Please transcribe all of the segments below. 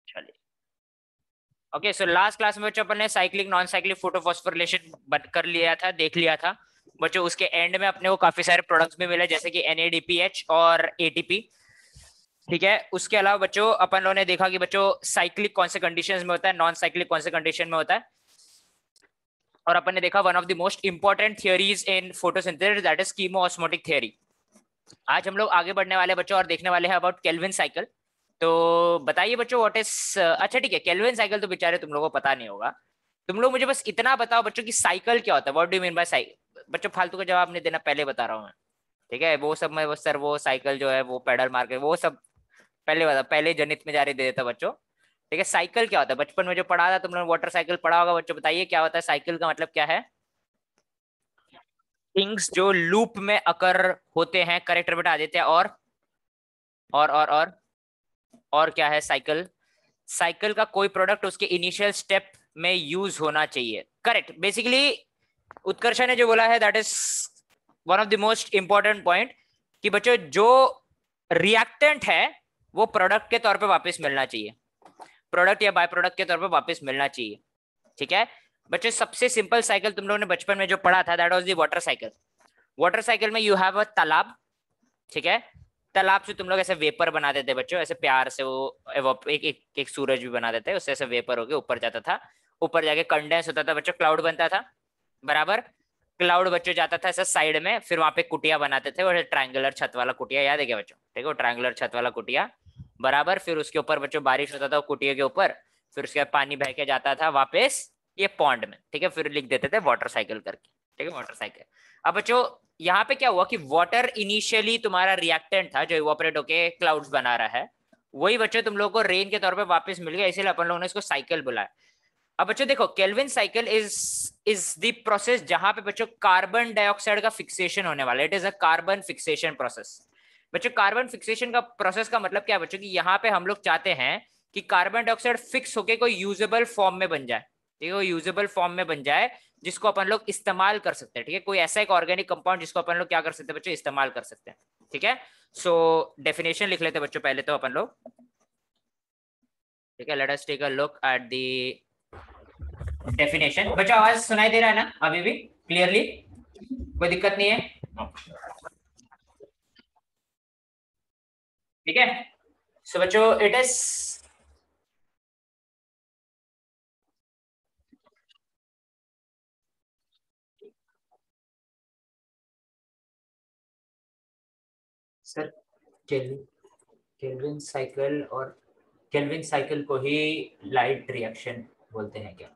चलिए okay, so last class में बच्चों अपन ने साइक्लिक नॉन साइक्लिक फोटोफॉस्फोरिलेशन कर लिया था, देख लिया था बच्चों। उसके एंड में अपने को काफी सारे प्रोडक्ट्स भी मिले जैसे कि NADPH और ATP, ठीक है। उसके अलावा बच्चों अपन लोगों ने देखा कि बच्चों साइक्लिक कौन से कंडीशंस में होता है, नॉन साइक्लिक कौन से कंडीशन में होता है, और अपन ने देखा one of the most important theories in photosynthesis that is कीमोऑस्मोटिक theory. आज हम लोग आगे बढ़ने वाले बच्चों और देखने वाले हैं अबाउट केल्विन साइकिल। तो बताइए बच्चों व्हाट इज, अच्छा ठीक है, केल्विन साइकिल तो बेचारे तुम लोगों को पता नहीं होगा। तुम लोग मुझे बस इतना बताओ बच्चों की साइकिल क्या होता है, what do you mean by cycle. बच्चों फालतू का जवाब नहीं देना, पहले बता रहा हूँ मैं, ठीक है। वो सब मैं बस सर वो साइकिल जो है वो पेडल मार के वो सब पहले बता, पहले जनित में जारी दे देता बच्चों, ठीक है। साइकिल क्या होता है, बचपन में जो पढ़ा था तुम लोग वाटर साइकिल पढ़ा होगा बच्चों, बताइए क्या होता है साइकिल का मतलब क्या है। थिंग्स जो लूप में अकर होते हैं, करेक्टर बेटा आदित्य, और क्या है साइकिल। साइकिल का कोई प्रोडक्ट उसके इनिशियल स्टेप में यूज होना चाहिए, करेक्ट। बेसिकली उत्कर्षण ने जो बोला है that is one of the most important point कि बच्चों जो रिएक्टेंट है वो प्रोडक्ट के तौर पे वापस मिलना चाहिए, प्रोडक्ट या बाय प्रोडक्ट के तौर पे वापस मिलना चाहिए, ठीक है। बच्चों सबसे सिंपल साइकिल तुम लोगों ने बचपन में जो पढ़ा था that was the water cycle. Water cycle में यू हैव अ तालाब, ठीक है। तालाब से तुम लोग ऐसे वेपर बना देते बच्चों, ऐसे प्यार से वो एक सूरज भी बना देते, उससे ऐसे वेपर होके ऊपर जाता था, ऊपर जाके कंडेंस होता था बच्चों, क्लाउड बनता था, बराबर। क्लाउड बच्चों जाता था ऐसा साइड में, फिर वहां पे कुटिया बनाते थे, और ट्रायंगुलर छत वाला कुटिया, याद है क्या बच्चों, ठीक है, वो ट्रायंगुलर छत वाला कुटिया, बराबर। फिर उसके ऊपर बच्चों बारिश होता था कुटिया के ऊपर, फिर उसके बाद पानी बह के जाता था वापस ये पॉन्ड में, ठीक है। फिर लिख देते थे वाटर साइकिल करके, ठीक है, वाटर साइकिल। अब बच्चों यहाँ पे क्या हुआ कि वाटर इनिशियली तुम्हारा रिएक्टेंट था जो इवोपरेट होके क्लाउड्स बना रहा है, वही बच्चों तुम लोगों को रेन के तौर पे वापस मिल गया, इसीलिए अपन लोगों ने इसको साइकिल बुलाया। अब बच्चों देखो Calvin cycle is the process जहां पे बच्चों कार्बन डाइऑक्साइड का फिक्सेशन होने वाला है, it is a carbon fixation process. बच्चों कार्बन फिक्सेशन का प्रोसेस का मतलब क्या है बच्चों की, यहाँ पे हम लोग चाहते हैं कि कार्बन डाइऑक्साइड फिक्स होके कोई यूजेबल फॉर्म में बन जाए, ठीक है, वो यूजेबल फॉर्म में बन जाए जिसको अपन लोग इस्तेमाल कर सकते हैं, ठीक है। कोई ऐसा एक ऑर्गेनिक कंपाउंड जिसको अपन लोग क्या कर सकते हैं बच्चों, इस्तेमाल कर सकते हैं, ठीक है। सो डेफिनेशन लिख लेते हैं बच्चों पहले तो अपन लोग, ठीक है। Let us take a look at the definition. बच्चों आवाज सुनाई दे रहा है ना अभी भी क्लियरली, कोई दिक्कत नहीं है, ठीक है। सो बच्चों it is sir Calvin cycle, और केल्विन साइकिल को ही लाइट रिएक्शन बोलते हैं क्या।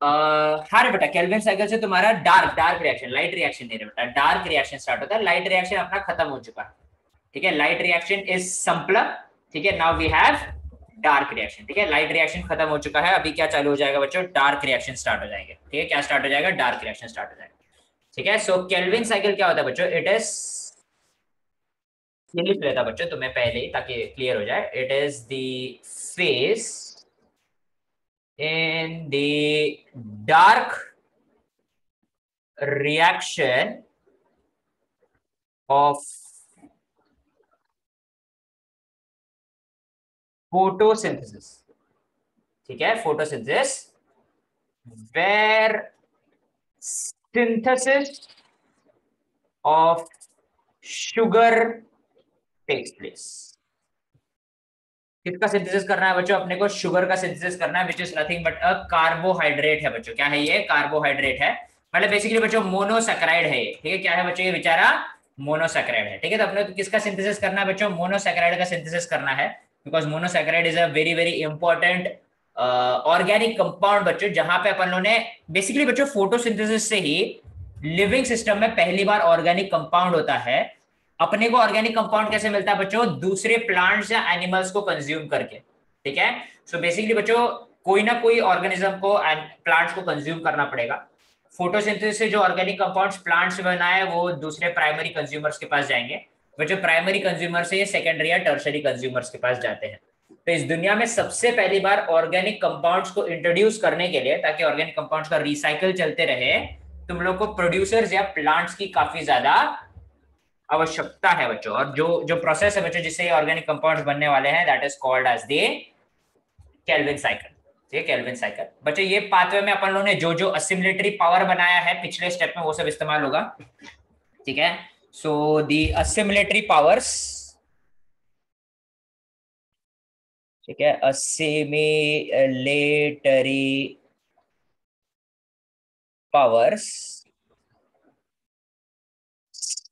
हाँ रे बेटा, केल्विन साइकिल से तुम्हारा dark dark reaction, light reaction नहीं रे बेटा, डार्क रिएक्शन स्टार्ट होता है। लाइट रिएक्शन अपना खत्म हो चुका है, ठीक है। लाइट रिएक्शन इज सिंपलर, ठीक है। Now we have dark reaction, ठीक है। लाइट रिएक्शन खत्म हो चुका है, अभी क्या चालू हो जाएगा बच्चों, डार्क रिएक्शन स्टार्ट हो जाएंगे, ठीक है। क्या स्टार्ट हो जाएगा, डार्क रिएक्शन स्टार्ट हो जाएगा, ठीक है। सो केल्विन साइकिल क्या होता है बच्चों, इट इज, ये लिख लेता बच्चों तुम्हें पहले ही ताकि क्लियर हो जाए, it is the face in the dark reaction of photosynthesis, ठीक है, photosynthesis where synthesis of sugar takes place। किसका सिंथेसिस करना है बच्चों, अपने को शुगर का सिंथेसिस करना है, which is nothing but a carbohydrate है बच्चों। क्या है ये, कार्बोहाइड्रेट है, मतलब बेसिकली बच्चों मोनोसैकेराइड है ये, ठीक है। क्या है बच्चों ये बेचारा, मोनोसैकेराइड है, ठीक है। तो अपने को किसका सिंथेसिस करना है बच्चों, मोनोसैकेराइड का सिंथेसिस करना है, because monosaccharide is a very very important organic compound बच्चों, जहां पे अपन लोगों ने बेसिकली बच्चों फोटोसिंथेसिस से ही लिविंग सिस्टम में पहली बार ऑर्गेनिक कंपाउंड होता है। अपने को ऑर्गेनिक कंपाउंड कैसे मिलता है बच्चों, दूसरे प्लांट्स या एनिमल्स को कंज्यूम करके, ठीक है। सो बेसिकली बच्चों कोई ना कोई ऑर्गेनिज्म को प्लांट्स को कंज्यूम करना पड़ेगा। फोटोसिंथेसिस से जो ऑर्गेनिक कंपाउंड्स प्लांट्स में बनाए वो दूसरे प्राइमरी कंज्यूमर्स के पास जाएंगे, बच्चों प्राइमरी कंज्यूमर से ये सेकेंडरी या टर्शरी कंज्यूमर्स के पास जाते हैं। तो इस दुनिया में सबसे पहली बार ऑर्गेनिक कंपाउंड्स को इंट्रोड्यूस करने के लिए, ताकि ऑर्गेनिक कंपाउंड्स का रिसाइकल चलते रहे, तुम लोग को प्रोड्यूसर्स या प्लांट्स की काफी ज्यादा आवश्यकता है बच्चों, और जो जो प्रोसेस है बच्चों जिससे ऑर्गेनिक कंपाउंड्स बनने वाले हैं, that is called as the Calvin cycle. ठीक है, केल्विन साइकिल। बच्चों ये पाथवे में अपन लोगों ने जो जो असिमिलेटरी पावर बनाया है पिछले स्टेप में वो सब इस्तेमाल होगा। ठीक है, सो दी असिमिलेटरी पावर्स, ठीक है, assimilatory powers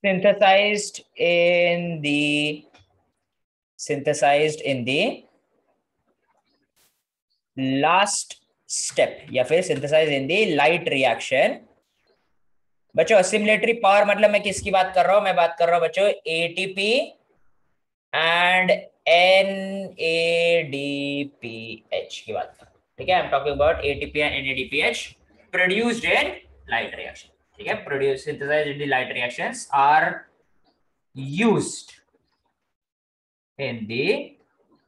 synthesized in the synthesized in the last step या फिर synthesized in the light reaction। बच्चों असिमिलेटरी पावर मतलब मैं किसकी बात कर रहा हूं, मैं बात कर रहा हूं बच्चों एटीपी एंड NADPH की बात कर रहा हूं। ठीक है, I am talking about ATP and NADPH produced in light reaction. ठीक है, produce synthesized in the light reactions are used in the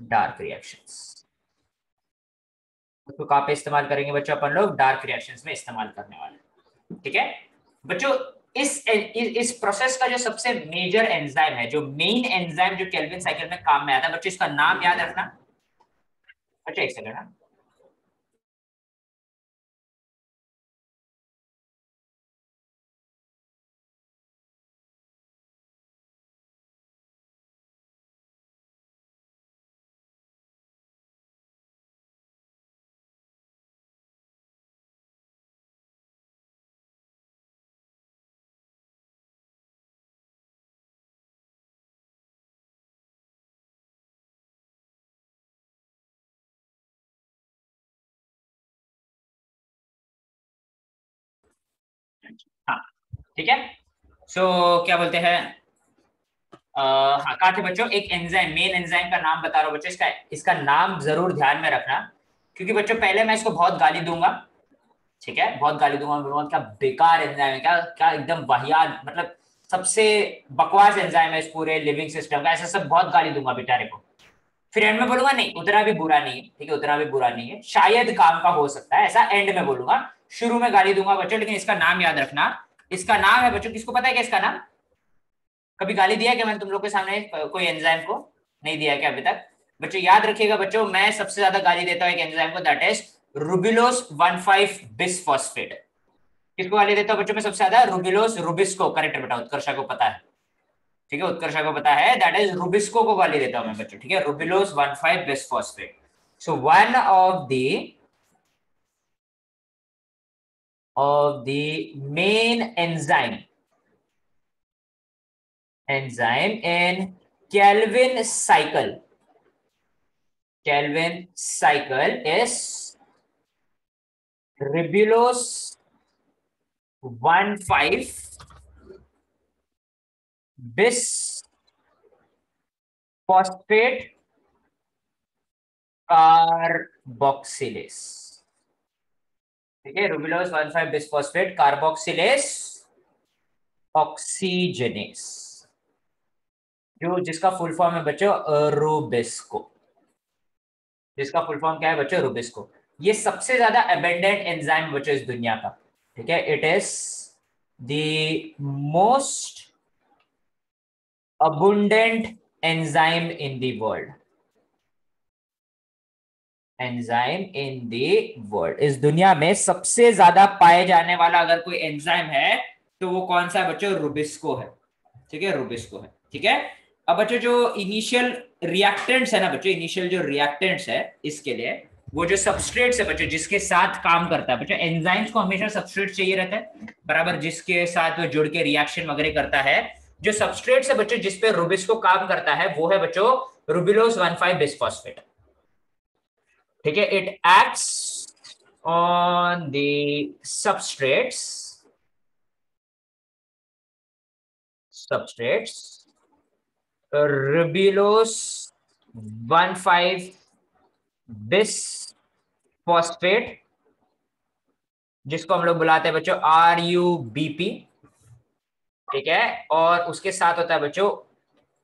dark reactions. उसको कहां पे इस्तेमाल करेंगे बच्चों, अपन लोग डार्क रिएक्शंस में इस्तेमाल करने वाले। ठीक है बच्चों, इस प्रोसेस का जो सबसे मेजर एंजाइम है, जो मेन एंजाइम जो केल्विन साइकिल में काम में आता है बच्चों, इसका नाम याद रखना। अच्छा एक सेकंड। हाँ ठीक है, सो क्या बोलते हैं, हाँ कहा थे बच्चों, एक एंजाइम, मेन एंजाइम का नाम बता रहा हूँ बच्चों, इसका इसका नाम जरूर ध्यान में रखना, क्योंकि बच्चों पहले मैं इसको बहुत गाली दूंगा। ठीक है, बहुत गाली दूंगा, बोलूंगा क्या बेकार एंजाइम है, क्या क्या एकदम वाहियात, मतलब सबसे बकवास एंजाइम है इस पूरे लिविंग सिस्टम का, ऐसा सब बहुत गाली दूंगा बेचारे को। फिर एंड में बोलूंगा नहीं उतना भी बुरा नहीं है, ठीक है उतना भी बुरा नहीं है, शायद काम का हो सकता है, ऐसा एंड में बोलूंगा। शुरू में गाली दूंगा बच्चों, लेकिन इसका नाम याद रखना। इसका नाम है बच्चों, किसको पता है क्या इसका नाम, कभी गाली दिया क्या मैंने तुम लोग के सामने कोई एंजाइम को, नहीं दिया क्या अभी तक। बच्चों याद रखिएगा बच्चों, मैं सबसे ज्यादा गाली देता हूं एक एंजाइम को, दैट इज रुबिलोस 15 बिसफॉस्फेट। किसको गाली देता हूं बच्चों मैं सबसे ज्यादा, रुबिलोस रुबिस्को, करेक्ट बेटा, उत्कर्षा को पता है। ठीक है, उत्कर्षा को पता है, दैट इज रुबिस्को को गाली देता हूं मैं बच्चों। ठीक है, रुबिलोस 15 bisphosphate. So one of the main enzyme in Calvin cycle is ribulose 15 bisphosphate carboxylase। ठीक है, रुबिलोस 15 बिसफॉस्फेट कार्बोक्सिलेस ऑक्सीजनेस, जो जिसका फुल फॉर्म है बच्चों रुबिस्को। जिसका फुल फॉर्म क्या है बच्चों, रुबिस्को। ये सबसे ज्यादा अबेंडेंट एंजाइम बच्चों इस दुनिया का। ठीक है, it is the most abundant enzyme in the world। Enzyme in the world, इस दुनिया में सबसे ज्यादा पाए जाने वाला अगर कोई एंजाइम है तो वो कौन सा है बच्चों, रुबिस्को है। ठीक है, रुबिस्को है। ठीक है, अब बच्चों जो इनिशियल रिएक्टेंट्स है ना बच्चों, इनिशियल जो रिएक्टेंट्स है इसके लिए, वो जो सबस्ट्रेट्स है बच्चों जिसके साथ काम करता है बच्चों, एंजाइम्स को हमेशा सबस्ट्रेट चाहिए रहता है बराबर, जिसके साथ वो जुड़ के रिएक्शन वगैरह करता है। जो सबस्ट्रेट्स है बच्चों जिसपे रुबिस्को काम करता है वो है बच्चों रुबिलोस 15 बिसफॉस्फेट। ठीक है, it acts on the substrates ribulose 15 bisphosphate, जिसको हम लोग बुलाते हैं बच्चों RUBP। ठीक है, और उसके साथ होता है बच्चों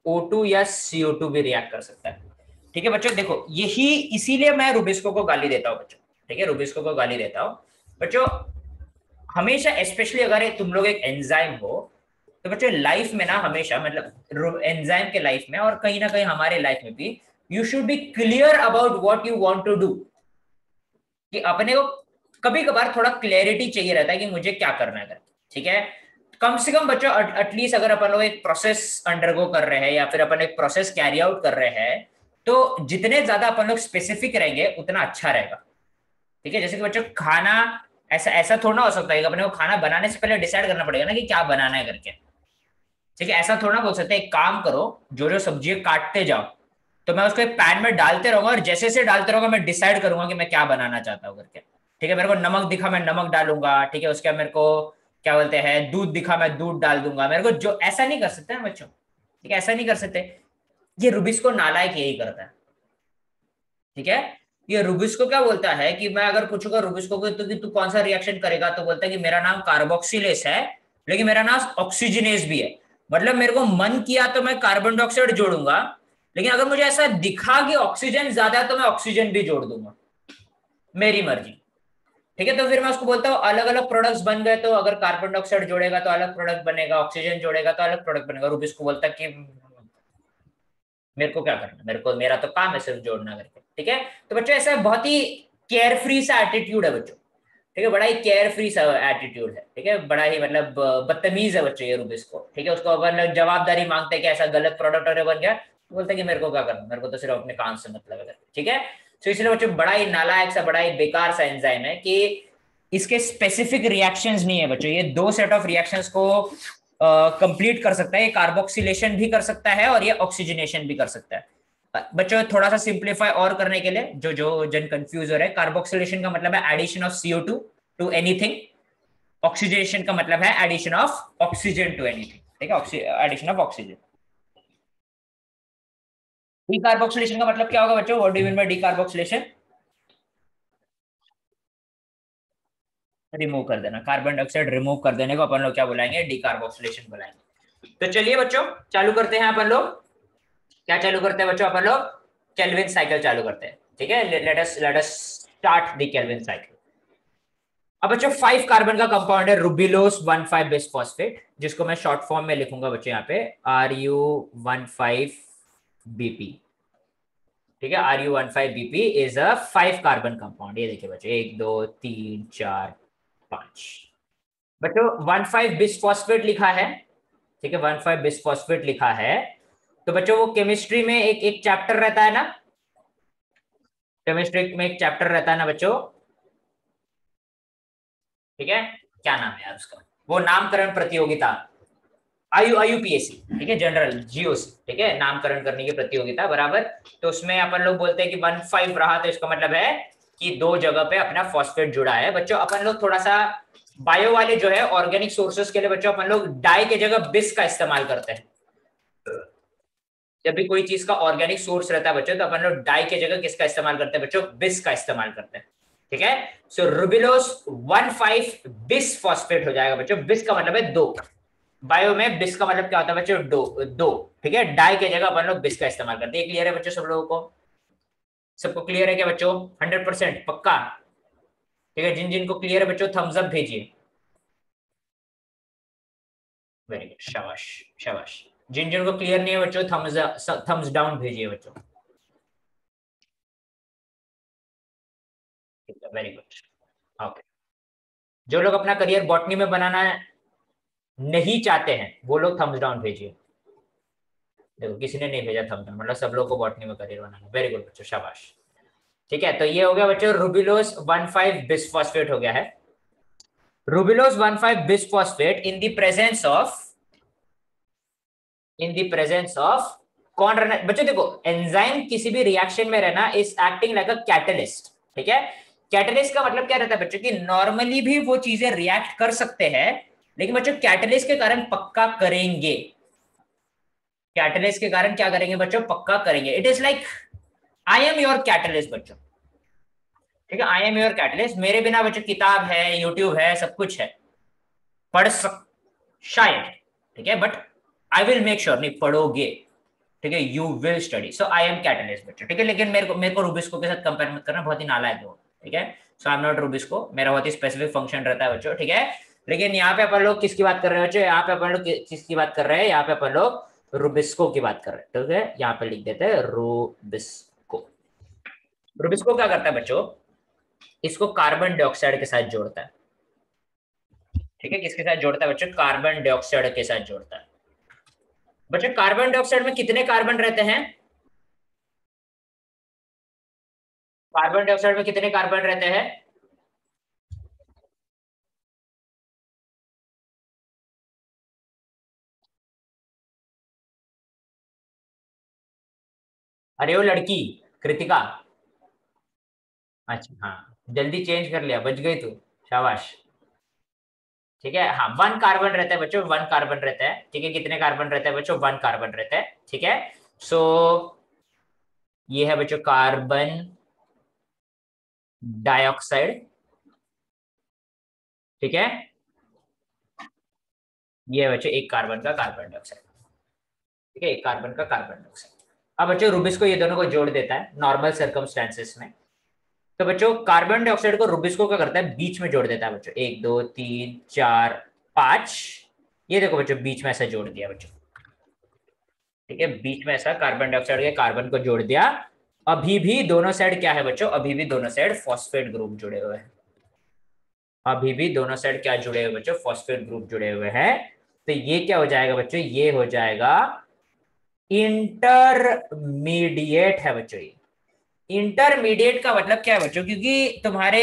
O2 या CO2 भी रिएक्ट कर सकता है। ठीक है बच्चों, देखो यही इसीलिए मैं रुबिस्को को गाली देता हूं बच्चों। ठीक है, रुबिस्को को गाली देता हूं बच्चों हमेशा, स्पेशली अगर तुम लोग एक एंजाइम हो तो बच्चों लाइफ में ना हमेशा मतलब एंजाइम के लाइफ में और कहीं ना कहीं हमारे लाइफ में भी you should be clear about what you want to do, कि अपने को कभी कभार थोड़ा क्लैरिटी चाहिए रहता है कि मुझे क्या करना है, ठीक है। कम से कम बच्चों एटलीस्ट अगर अपन लोग एक प्रोसेस अंडरगो कर रहे हैं या फिर अपन एक प्रोसेस कैरी आउट कर रहे हैं, तो जितने ज्यादा अपन लोग स्पेसिफिक रहेंगे उतना अच्छा रहेगा, ठीक है। जैसे कि बच्चों खाना ऐसा ऐसा थोड़ा ना हो सकता है कि अपने को खाना बनाने से पहले डिसाइड करना पड़ेगा ना कि क्या बनाना है करके, ठीक है। ऐसा थोड़ा ना बोल सकते एक काम करो, जो जो सब्जी काटते जाओ, तो मैं उसको एक पैन में डालते रहूंगा और जैसे जैसे डालते रहूंगा मैं डिसाइड करूंगा कि मैं क्या बनाना चाहता हूँ करके, ठीक है। मेरे को नमक दिखा मैं नमक डालूंगा, ठीक है। उसके बाद मेरे को क्या बोलते हैं दूध दिखा मैं दूध डाल दूंगा, मेरे को जो ऐसा नहीं कर सकते ना बच्चों, ठीक है, ऐसा नहीं कर सकते। ये रूबिस को नालायक यही करता है, ठीक है। ये रूबिस को क्या बोलता है कि मैं अगर पूछूंगा रूबिस को कि तू कौन सा रिएक्शन करेगा, तो बोलता है कि मेरा नाम कार्बोक्सिलेस है, लेकिन मेरा नाम ऑक्सीजनेस भी है। मतलब मेरे को मन किया तो मैं कार्बन डाइऑक्साइड जोड़ूंगा, लेकिन अगर मुझे ऐसा दिखा कि ऑक्सीजन ज्यादा है तो मैं ऑक्सीजन भी जोड़ दूंगा, मेरी मर्जी, ठीक है। तो फिर मैं उसको बोलता हूँ अलग अलग प्रोडक्ट्स बन गए, तो अगर कार्बन डाइऑक्साइड जोड़ेगा तो अलग प्रोडक्ट बनेगा, ऑक्सीजन जोड़ेगा तो अलग प्रोडक्ट बनेगा। रूबिस को बोलता है कि मेरे को क्या करना, मेरे को मेरा तो काम है सिर्फ जोड़ना करके, ठीक है। तो बच्चों ऐसा बहुत ही केयर फ्री सा एटीट्यूड है बच्चों, ठीक है, बड़ा ही केयर फ्री सा एटीट्यूड है, ठीक है, बड़ा ही मतलब बदतमीज है बच्चों ये रूबिस को, ठीक है। उसको अपन जवाबदारी मांगते हैं कि ऐसा गलत प्रोडक्ट और बन गया, तो बोलते हैं कि मेरे को क्या करना, मेरे को तो सिर्फ अपने काम से मतलब है, ठीक है। तो इसलिए बच्चों बड़ा ही नालायक सा बड़ा ही बेकार सा एंजाइम है कि इसके स्पेसिफिक रिएक्शंस नहीं है बच्चों, ये दो सेट ऑफ रिएक्शंस को कंप्लीट कर सकता है, ये कार्बोक्सिलेशन भी कर सकता है और ये ऑक्सीजनेशन भी कर सकता है। बच्चों थोड़ा सा सिंप्लीफाई और करने के लिए, जो जो जन कंफ्यूज हो रहे हैं, कार्बोक्सिलेशन का मतलब है addition of CO2 to anything, oxygenation का मतलब है addition of oxygen to anything, ठीक है, एडिशन ऑफ ऑक्सीजन। डीकार्बोक्सिलेशन का मतलब क्या होगा बच्चों, what do you mean by decarboxylation? Remove कर देना, कार्बन डाइऑक्साइड रिमूव कर देने को अपन लोग क्या बुलाएंगे, डीकार्बोक्सिलेशन बुलाएंगे। तो चलिए बच्चों चालू करते हैं अपन लोग, क्या चालू करते हैं बच्चों अपन लोग, केल्विन साइकिल चालू करते हैं, ठीक है। Let us start the Calvin cycle. अब बच्चों 5 कार्बन का कंपाउंड है रुबिलोस 1,5 बिसफॉस्फेट, जिसको मैं शॉर्ट फॉर्म में लिखूंगा बच्चों यहाँ पे RU15BP, ठीक है। RU15BP is a 5 carbon compound. ये देखिए बच्चों 1 2 3 4 5 बच्चों 15 बिसफॉस्फेट लिखा है, ठीक है, 15 बिसफॉस्फेट लिखा है। तो बच्चों वो केमिस्ट्री में एक एक चैप्टर रहता है ना, केमिस्ट्री में एक चैप्टर रहता है ना बच्चों, ठीक है, क्या नाम है यार उसका, वो नामकरण प्रतियोगिता, IUPAC, ठीक है, जनरल GOC, ठीक है, नामकरण करने की प्रतियोगिता बराबर। तो उसमें अपन लोग बोलते हैं कि 15 रहा, तो इसका मतलब है कि दो जगह पे अपना फॉस्फेट जुड़ा है बच्चों। अपन लोग थोड़ा सा बायो वाले जो है ऑर्गेनिक सोर्सेस के लिए बच्चों अपन लोग डाई के जगह बिस का इस्तेमाल करते हैं। जब भी कोई चीज का ऑर्गेनिक सोर्स रहता है बच्चों, तो अपन लोग डाई के जगह किसका इस्तेमाल करते हैं बच्चों, बिस का इस्तेमाल करते हैं, ठीक है। सो रुबिलोस 15 बिस फॉस्फेट हो जाएगा बच्चों, बिस का मतलब है दो, बायो में बिस का मतलब क्या होता है बच्चों, दो दो, ठीक है। डाई के जगह अपन लोग बिस का इस्तेमाल करते हैं। क्लियर है बच्चों सब लोगों को, सबको क्लियर है क्या बच्चों, 100% पक्का, ठीक है। जिन जिन को क्लियर है बच्चों थम्स अप भेजिए, वेरी गुड, शाबाश शाबाश। जिन जिन को क्लियर नहीं है बच्चों थम्स डाउन भेजिए बच्चों, वेरी गुड, ओके। जो लोग अपना करियर बॉटनी में बनाना नहीं चाहते हैं वो लोग थम्स डाउन भेजिए। देखो किसी ने नहीं भेजा थम्स डाउन, मतलब सब लोग को बॉटनी में करियर बनाना, वेरी गुड बच्चों, शाबाश, ठीक है। तो ये हो गया बच्चों रुबिलोस 15 बिसफॉस्फेट हो गया है। रुबिलोस 15 bisphosphate in the presence of कौन रहना बच्चों, देखो एंजाइम किसी भी रिएक्शन में रहना is acting like a catalyst, ठीक है। कैटलिस्ट का मतलब क्या रहता है बच्चों, कि नॉर्मली भी वो चीजें रिएक्ट कर सकते हैं, लेकिन बच्चों कैटलिस्ट के कारण पक्का करेंगे, कैटलिस्ट के कारण क्या करेंगे बच्चों, पक्का करेंगे। It is like I am your catalyst बच्चों, ठीक है, आई एम योर कैटलिस्ट। मेरे बिना बच्चों किताब है, यूट्यूब है, सब कुछ है, पढ़ सक शायद, ठीक है, but I will make sure नहीं पढ़ोगे, ठीक है, you will study. So I am catalyst बच्चों, ठीक है। लेकिन मेरे को रूबिस्को के साथ कंपेयर मत करना, बहुत ही नालायक हो, ठीक है। सो आई एम नॉट रूबिस्को, मेरा बहुत ही स्पेसिफिक फंक्शन रहता है बच्चों, ठीक है। लेकिन यहाँ पे अपन लोग किसकी बात कर रहे हैं बच्चों, यहाँ पे अपन लोग किसकी बात कर रहे हैं, यहाँ पे अपन लोग रूबिस्को की बात कर रहे हैं, ठीक है। यहाँ पे लिख देते हैं रूबिस्को। रूबिस्को क्या करता है बच्चों, इसको कार्बन डाइऑक्साइड के साथ जोड़ता है, ठीक है। किसके साथ जोड़ता है बच्चों, कार्बन डाइऑक्साइड के साथ जोड़ता है। बच्चों कार्बन डाइऑक्साइड में कितने कार्बन रहते हैं, कार्बन डाइऑक्साइड में कितने कार्बन रहते हैं, अरे वो लड़की कृतिका, अच्छा हाँ जल्दी चेंज कर लिया, बच गई तू, शाबाश। ठीक है हाँ, 1 कार्बन रहता है बच्चों, 1 कार्बन रहता है, ठीक है। कितने कार्बन रहते हैं बच्चों, 1 कार्बन रहता है, ठीक है। सो ये है बच्चों कार्बन डाइऑक्साइड, ठीक है। ये है बच्चों 1 कार्बन का कार्बन डाइऑक्साइड, ठीक है, 1 कार्बन का कार्बन डाइऑक्साइड। अब बच्चों रूबिस्को ये दोनों को जोड़ देता है नॉर्मल सर्कमस्टेंसेस में। तो बच्चों कार्बन डाइऑक्साइड को रूबिस्को क्या करता है, बीच में जोड़ देता है बच्चों, 1 2 3 4 5, ये देखो बच्चों बीच में ऐसा जोड़ दिया बच्चों, ठीक है। बीच में ऐसा कार्बन डाइऑक्साइड के कार्बन को जोड़ दिया। अभी भी दोनों साइड क्या है बच्चों, अभी भी दोनों साइड फॉस्फेट ग्रुप जुड़े हुए हैं, अभी भी दोनों साइड क्या जुड़े हुए बच्चों, फॉस्फेट ग्रुप जुड़े हुए हैं। तो ये क्या हो जाएगा बच्चों, ये हो जाएगा इंटरमीडिएट है बच्चों ये। इंटरमीडिएट का मतलब क्या है बच्चों, क्योंकि तुम्हारे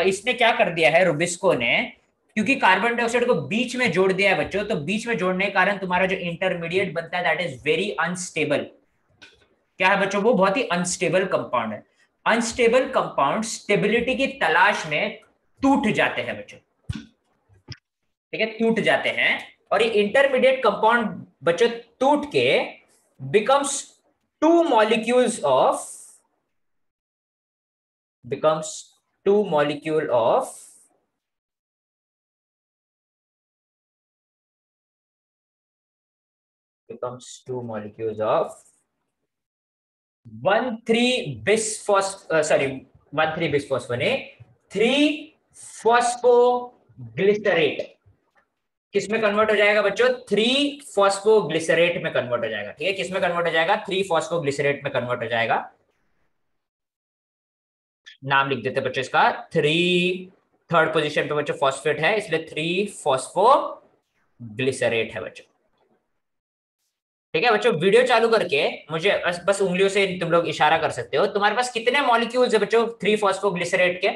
इसने क्या कर दिया है रूबिस्को ने, क्योंकि कार्बन डाइऑक्साइड को बीच में जोड़ दिया है बच्चों, तो बीच में जोड़ने के कारण तुम्हारा जो इंटरमीडिएट बनता है दैट इज वेरी अनस्टेबल। क्या है बच्चों, वो बहुत ही अनस्टेबल कंपाउंड है। अनस्टेबल कंपाउंड स्टेबिलिटी की तलाश में टूट जाते हैं बच्चों, ठीक है, टूट जाते हैं। और ये इंटरमीडिएट कंपाउंड बच्चों टूट के becomes two molecules of, becomes two molecule of becomes two molecules of 1,3-bisphosphonate 3-phosphoglycerate किस में कन्वर्ट हो जाएगा बच्चों, 3-phosphoglycerate में कन्वर्ट हो जाएगा, ठीक है। किस में कन्वर्ट हो जाएगा, 3-phosphoglycerate में कन्वर्ट हो जाएगा। नाम लिख देते बच्चों इसका, 3 थर्ड पोजीशन पे बच्चों फॉस्फेट है, इसलिए 3-phosphoglycerate है बच्चों, ठीक है। बच्चों वीडियो चालू करके मुझे बस उंगलियों से तुम लोग इशारा कर सकते हो, तुम्हारे पास कितने मॉलिक्यूल्स है बच्चों 3-phosphoglycerate के,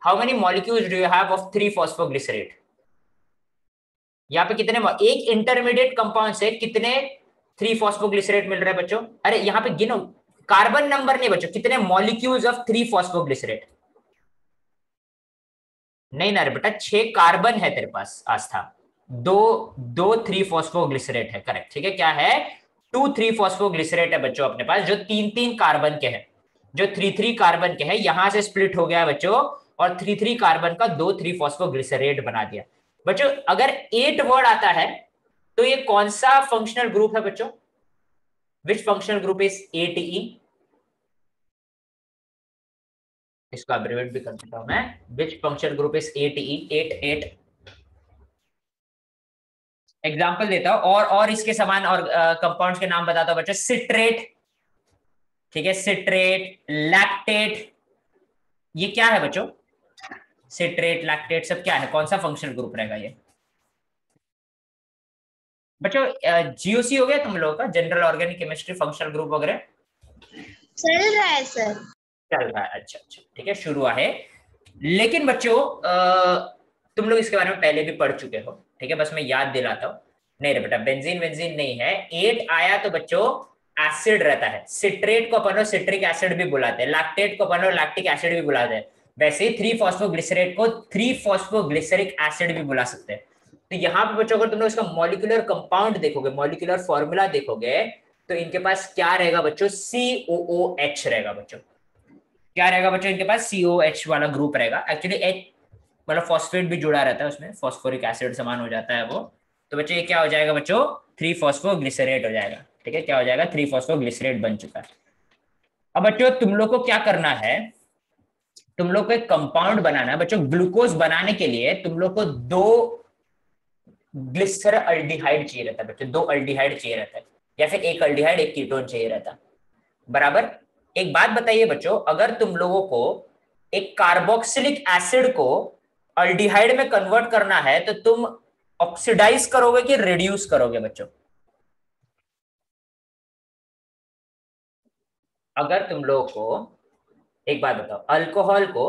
how many molecules do you have of 3-phosphoglycerate। यहाँ पे कितने, एक इंटरमीडिएट कंपाउंड से कितने 3-phosphoglycerate मिल रहे हैं बच्चों, अरे यहाँ पे गिनो, कार्बन नंबर नहीं बच्चों, कितने मॉलिक्यूल्स ऑफ 3-phosphoglycerate। नहीं ना रे बेटा, 6 कार्बन है तेरे पास आस्था, दो दो 3-phosphoglycerate है, करेक्ट, ठीक है। क्या है, 2 3-phosphoglycerate है बच्चों अपने पास, जो 3 3 कार्बन के हैं, जो 3 3 कार्बन के हैं, यहां से स्प्लिट हो गया बच्चों, और 3 3 कार्बन का 2 3-phosphoglycerate बना दिया बच्चों। अगर 8 वर्ड आता है तो ये कौन सा फंक्शनल ग्रुप है बच्चों, विच फंक्शनल ग्रुप इज ATE, इसका अब्रिवेट भी कर देता हूं मैं, विच functional group is ATE, 8 8। Example देता हूं, और इसके समान और कंपाउंड्स के नाम बताता हूं बच्चों, सिट्रेट, ठीक है, सिट्रेट, लैक्टेट, ये क्या है बच्चों, सिट्रेट लैक्टेट सब क्या है, कौन सा फंक्शनल ग्रुप रहेगा ये बच्चों। GOC हो गया तुम लोगों का, general organic chemistry functional group वगैरह चल रहा है सर, चल रहा है, अच्छा अच्छा ठीक है, शुरू है। लेकिन बच्चों तुम लोग इसके बारे में पहले भी पढ़ चुके हो, ठीक है, बस मैं याद दिलाता हूँ। नहीं रे बेटा, बेंजीन बेंजीन नहीं है, 8 आया तो बच्चों एसिड रहता है, सिट्रेट को अपन सिट्रिक एसिड भी बुलाते हैं, लैक्टेट को अपन लैक्टिक एसिड भी बुलाते हैं, वैसे ही 3-phosphoglycerate को 3-phosphoglyceric एसिड भी बुला सकते हैं। तो यहाँ पे बच्चों अगर तुम लोग इसका मॉलिक्यूलर कंपाउंड देखोगे, मॉलिक्यूलर फॉर्मूला देखोगे, तो इनके पास क्या रहेगा बच्चों, COOH रहेगा बच्चों। क्या रहेगा बच्चों, इनके पास COH वाला ग्रुप रहेगा, एक्चुअली H मतलब फॉस्फेट भी जुड़ा रहता है उसमें, फॉस्फोरिक एसिड समान हो जाता है वो। तो बच्चों ये क्या हो जाएगा बच्चों, 3-phosphoglycerate हो जाएगा, ठीक है, क्या हो जाएगा, 3-phosphoglycerate बन चुका है। अब बच्चों तुम लोग को क्या करना है, तुम लोग को एक कंपाउंड बनाना है बच्चों। ग्लूकोज बनाने के लिए तुम लोग को 2 ग्लिसरल्डिहाइड चाहिए रहता है बच्चों, 2 अल्डिहाइड चाहिए रहता है, या फिर एक अल्डिहाइड एक कीटोन चाहिए रहता, बराबर। एक बात बताइए बच्चों, अगर तुम लोगों को एक कार्बोक्सिलिक एसिड को अल्डिहाइड में कन्वर्ट करना है तो तुम ऑक्सीडाइज करोगे कि रिड्यूस करोगे बच्चों? अगर तुम लोगों को एक बात बताओ, अल्कोहल को,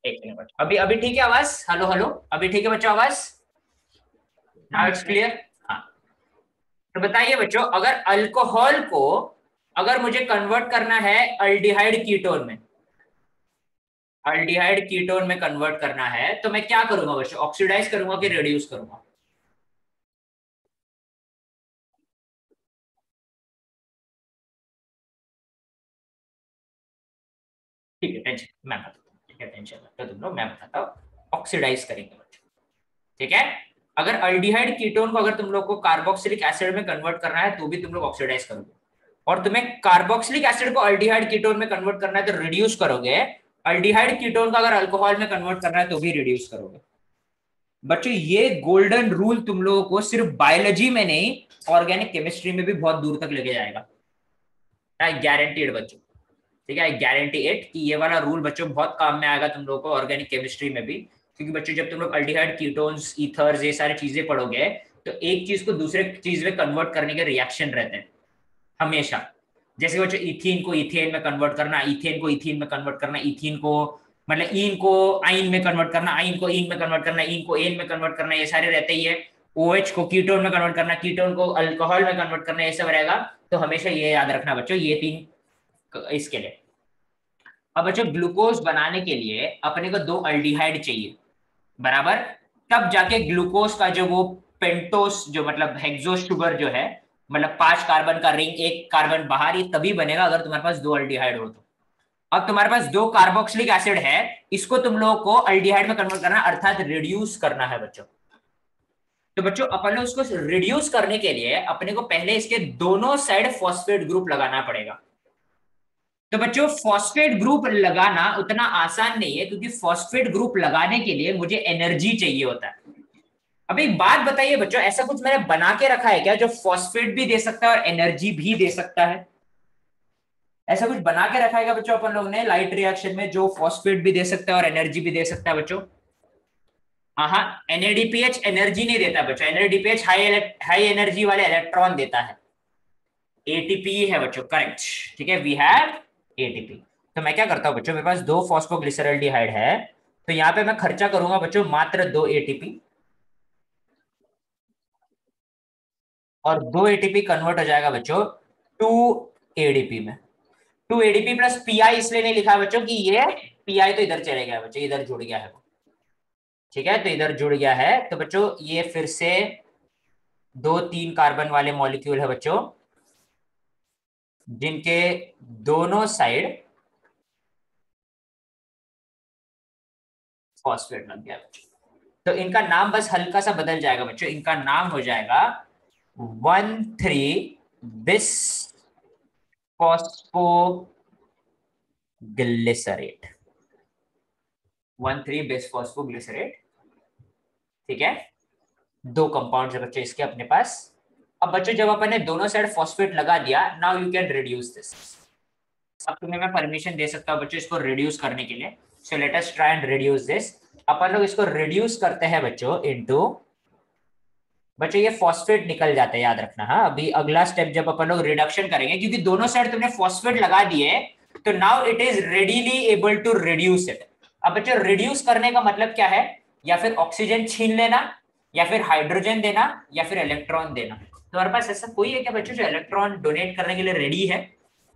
एक मिनट बच्चों, अभी अभी ठीक है आवाज? हेलो हेलो, अभी ठीक है बच्चों आवाज? Now it's clear? हाँ, तो बताइए बच्चों, अगर अल्कोहल को अगर मुझे कन्वर्ट करना है अल्डिहाइड कीटोन में, अल्डिहाइड कीटोन में कन्वर्ट करना है तो मैं क्या करूंगा बच्चों? ऑक्सीडाइज करूंगा कि रिड्यूस करूंगा? ठीक है, टेंशन मैं बताता हूँ, ठीक है टेंशन मत लो तुम लोग, मैं बताता हूँ। ऑक्सीडाइज करेंगे बच्चों, ठीक है। अगर अल्डिहाइड कीटोन को अगर तुम लोग को कार्बोक्सिलिक एसिड में कन्वर्ट करना है तो भी तुम लोग ऑक्सीडाइज करोगे, और तुम्हें कार्बोक्सिलिक एसिड को अल्डिहाइड कीटोन में कन्वर्ट करना है तो रिड्यूस करोगे। अल्डिहाइड कीटोन का अगर अल्कोहल में कन्वर्ट करना है तो भी रिड्यूस करोगे। बच्चों ये गोल्डन रूल तुम लोगों को सिर्फ बायोलॉजी में नहीं, ऑर्गेनिक केमिस्ट्री में भी बहुत दूर तक लेके जाएगा। आई गारंटीड बच्चों, ठीक है, आई गारंटी इट कि ये वाला रूल बच्चों बहुत काम में आएगा तुम लोगों को ऑर्गेनिक केमिस्ट्री में भी। क्योंकि बच्चों जब तुम लोग अल्डिहाइड कीटोन्स ईथर्स ये सारी चीजें पढ़ोगे तो एक चीज को दूसरे चीज में कन्वर्ट करने के रिएक्शन रहते हैं हमेशा। जैसे बच्चों इथीन को इथेन में कन्वर्ट करना, इथेन को इथीन में कन्वर्ट करना, इथीन को मतलब ईन को आइन में कन्वर्ट करना, आइन को ईन में कन्वर्ट करना, ईन को एन में कन्वर्ट करना, ये सारे रहते ही है। OH को कीटोन में कन्वर्ट करना, कीटोन को अल्कोहल में कन्वर्ट करना, ये सब रहेगा। तो हमेशा ये याद रखना बच्चों, ये 3 इसके लिए। अब बच्चों ग्लूकोज बनाने के लिए अपने को 2 अल्डिहाइड चाहिए, बराबर। तब जाके ग्लूकोज का जो वो पेंटोस जो मतलब हेक्सोस शुगर जो है, मतलब 5 कार्बन का रिंग, एक कार्बन बाहर, ये तभी बनेगा अगर तुम्हारे पास 2 अल्डिहाइड हो तो। अब तुम्हारे पास 2 कार्बोक्सिलिक एसिड है, इसको तुम लोगों को अल्डिहाइड में कन्वर्ट करना अर्थात रिड्यूस करना है बच्चों। तो बच्चों अपन ने उसको रिड्यूस करने के लिए अपने को पहले इसके दोनों साइड फॉस्फेट ग्रुप लगाना पड़ेगा। तो बच्चों फॉस्फेट ग्रुप लगाना उतना आसान नहीं है, क्योंकि फॉस्फेट ग्रुप लगाने के लिए मुझे एनर्जी चाहिए होता है। अब एक बात बताइए बच्चों, ऐसा कुछ मैंने बना के रखा है क्या जो फॉस्फेट भी दे सकता है और एनर्जी भी दे सकता है? ऐसा कुछ बना के रखा है क्या बच्चों अपन लोग ने लाइट रिएक्शन में, जो फॉस्फेट भी दे सकता है और एनर्जी भी दे सकता है बच्चों? हाँ, NADPH एनर्जी नहीं देता बच्चों, NADPH हाई एनर्जी वाले इलेक्ट्रॉन देता है। ATP है बच्चों, करेक्ट, ठीक है, वी हैव ATP। तो मैं क्या करता हूँ बच्चों, मेरे पास 2 फॉस्फोग्लिसरल्डिहाइड है, तो यहाँ पे मैं खर्चा करूंगा बच्चों मात्र 2 ATP, और 2 ATP कन्वर्ट हो जाएगा बच्चों 2 ADP में। 2 ADP प्लस PI इसलिए नहीं लिखा है बच्चों कि ये PI तो इधर चले गया बच्चों, इधर जुड़ गया है वो, ठीक है, तो इधर जुड़ गया है। तो बच्चों ये फिर से 2 3 कार्बन वाले मॉलिक्यूल है बच्चों, जिनके दोनों साइड फॉस्फेट लग गया बच्चों। तो इनका नाम बस हल्का सा बदल जाएगा बच्चों, इनका नाम हो जाएगा 1,3 बिस फॉस्फोग्लिसरेट, 1,3 बिस फॉस्फोग्लिसरेट, ठीक है। 2 कंपाउंड है बच्चों इसके अपने पास। अब बच्चों जब अपन ने दोनों साइड फॉस्फेट लगा दिया, now you can reduce this. अब तुम्हें मैं परमिशन दे सकता हूँ बच्चों इसको रिड्यूस करने के लिए। So let us try and reduce this. अपन लोग इसको रिड्यूस करते हैं बच्चों इनटू, बच्चों ये फॉस्फेट निकल जाता है, याद रखना। हाँ, अभी अगला स्टेप जब अपन लोग रिडक्शन करेंगे, क्योंकि दोनों साइड तुमने फॉस्फेट लगा दिए, तो now it is readily able to reduce it. अब बच्चों रिड्यूस करने का मतलब क्या है? या फिर ऑक्सीजन छीन लेना, या फिर हाइड्रोजन देना, या फिर इलेक्ट्रॉन देना। तुम्हारे पास ऐसा कोई है क्या बच्चों जो इलेक्ट्रॉन डोनेट करने के लिए रेडी है?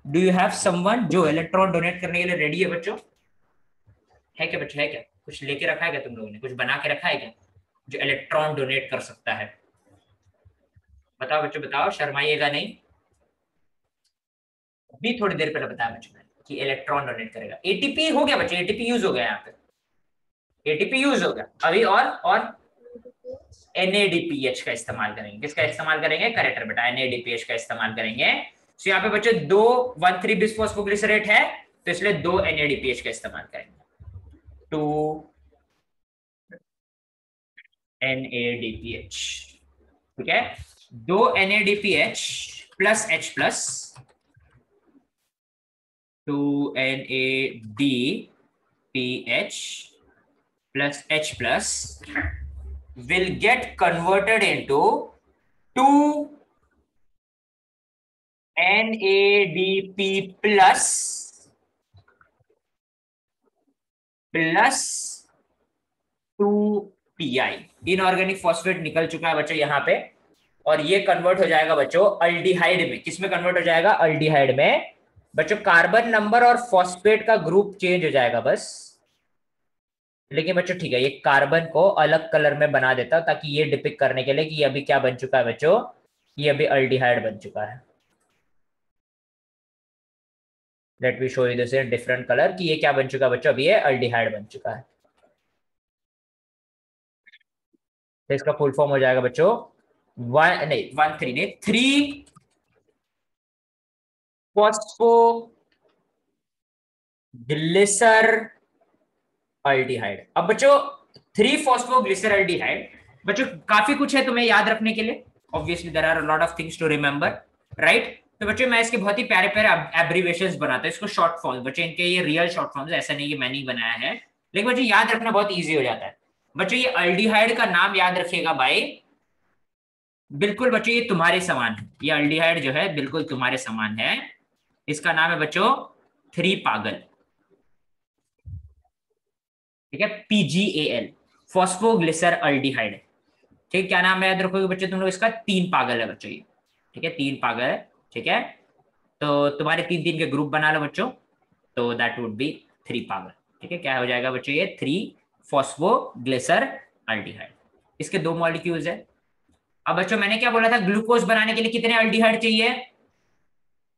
डू यू हैव समवन जो इलेक्ट्रॉन डोनेट करने के लिए रेडी है बच्चों? है क्या बच्चों, है क्या? कुछ लेके रखा है क्या तुम लोगों ने, कुछ बना के रखा है क्या जो इलेक्ट्रॉन डोनेट कर सकता है? बताओ बच्चों बताओ, शर्माइएगा नहीं। अभी थोड़ी देर पहले बताया बच्चों ने कि इलेक्ट्रॉन डोनेट करेगा। एटीपी हो गया बच्चों, एटीपी यूज हो गया यहाँ पे, एटीपी यूज हो गया अभी। और NADPH का इस्तेमाल करेंगे। किसका इस्तेमाल करेंगे? करेक्ट बेटा, NADPH का इस्तेमाल करेंगे। तो यहाँ पे बच्चों 2 1,3 बिसफॉस्फोग्लिसरेट है, तो इसलिए 2 NADPH का इस्तेमाल करेंगे, 2 NADPH। ठीक है, 2 NADPH plus H plus 2 NADPH plus H plus will get converted into 2 NADP plus 2 PI। Inorganic phosphate निकल चुका है बच्चों यहाँ पे, और ये कन्वर्ट हो जाएगा बच्चों अल्डिहाइड में। किस में कन्वर्ट हो जाएगा? अल्डिहाइड में। बच्चों कार्बन नंबर और फॉस्फेट का ग्रुप चेंज हो जाएगा बस, लेकिन बच्चों ठीक है, ये कार्बन को अलग कलर में बना देता हूं ताकि ये डिपिक्ट करने के लिए कि ये अभी क्या बन चुका है बच्चों, ये अभी अल्डिहाइड बन चुका है। Let me show you this in different colour कि ये क्या बन चुका है बच्चों, अभी ये अल्डिहाइड बन चुका है। तो इसका फुल फॉर्म हो जाएगा बच्चों 3 फॉस्फोग्लिसर अल्डिहाइड। अब बच्चों 3 फॉस्फोग्लिसर अल्डिहाइड, बच्चों काफी कुछ है तुम्हें याद रखने के लिए। Obviously there are lot of things to remember, right? तो बच्चों मैं इसके बहुत ही प्यारे प्यारे एब्रीविएशंस बनाता हूं, इसको शॉर्ट फॉर्म। बच्चों इनके ये रियल शॉर्ट फॉर्म्स, ऐसा नहीं कि मैंने ही बनाया है, लेकिन बच्चों याद रखना बहुत इजी हो जाता है। बच्चों ये अल्डिहाइड का नाम याद रखिएगा भाई, बिल्कुल बच्चों ये तुम्हारे समान है। ये अल्डिहाइड जो है बिल्कुल तुम्हारे समान है। इसका नाम है बच्चों 3 पागल। ठीक है, PGAL, फॉस्फोग्लिसर अल्डिहाइड। ठीक है, क्या नाम है याद रखोगे बच्चों तुम लोग इसका? 3 पागल है बच्चों ये। ठीक है, 3 पागल है। ठीक है, तो तुम्हारे 3 के ग्रुप बना लो बच्चों, तो दैट वुड बी 3 पागल। ठीक है, क्या हो जाएगा बच्चों? ये 3 फॉस्फोग्लिसर अल्डिहाइड। इसके 2 मॉलिक्यूल्स है। अब बच्चों मैंने क्या बोला था, ग्लूकोज बनाने के लिए कितने अल्डिहाइड चाहिए?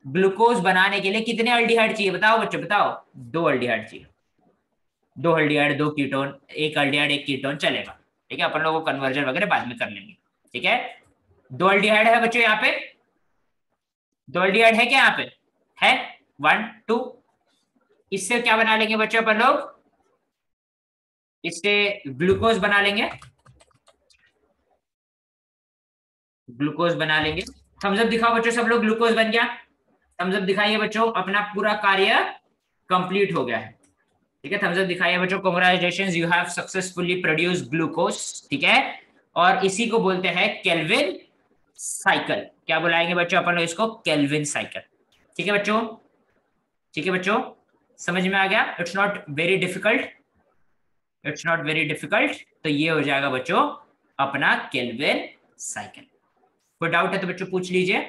ग्लूकोज बनाने के लिए कितने अल्डिहाइड चाहिए बताओ बच्चों, बताओ। 2 अल्डिहाइड चाहिए। 2 अल्डिहाइड 2 कीटोन, एक अल्डिहाइड 1 कीटोन चलेगा। ठीक है, अपन लोग कन्वर्जन वगैरह बाद में कर लेंगे। ठीक है, 2 अल्डिहाइड है बच्चों यहाँ पे। 2 अल्डिहाइड है क्या यहाँ पे? है 1 2। इससे क्या बना लेंगे बच्चों अपन लोग? इससे ग्लूकोज बना लेंगे, ग्लूकोज बना लेंगे। थम्स अप दिखाओ बच्चों, सब लोग। ग्लूकोज बन गया, थम्स अप दिखाइए बच्चों, अपना पूरा कार्य कंप्लीट हो गया है। ठीक है, थम्स अप दिखाइए बच्चों, congratulations, you have successfully produced glucose. ठीक है, और इसी को बोलते हैं केल्विन साइकिल। क्या बुलाएंगे बच्चों अपन लोग इसको? Kelvin cycle. ठीक है बच्चों, ठीक है बच्चों, समझ में आ गया? It's not very difficult, it's not very difficult. तो ये हो जाएगा बच्चों अपना केल्विन साइकिल। कोई डाउट है तो बच्चों पूछ लीजिए।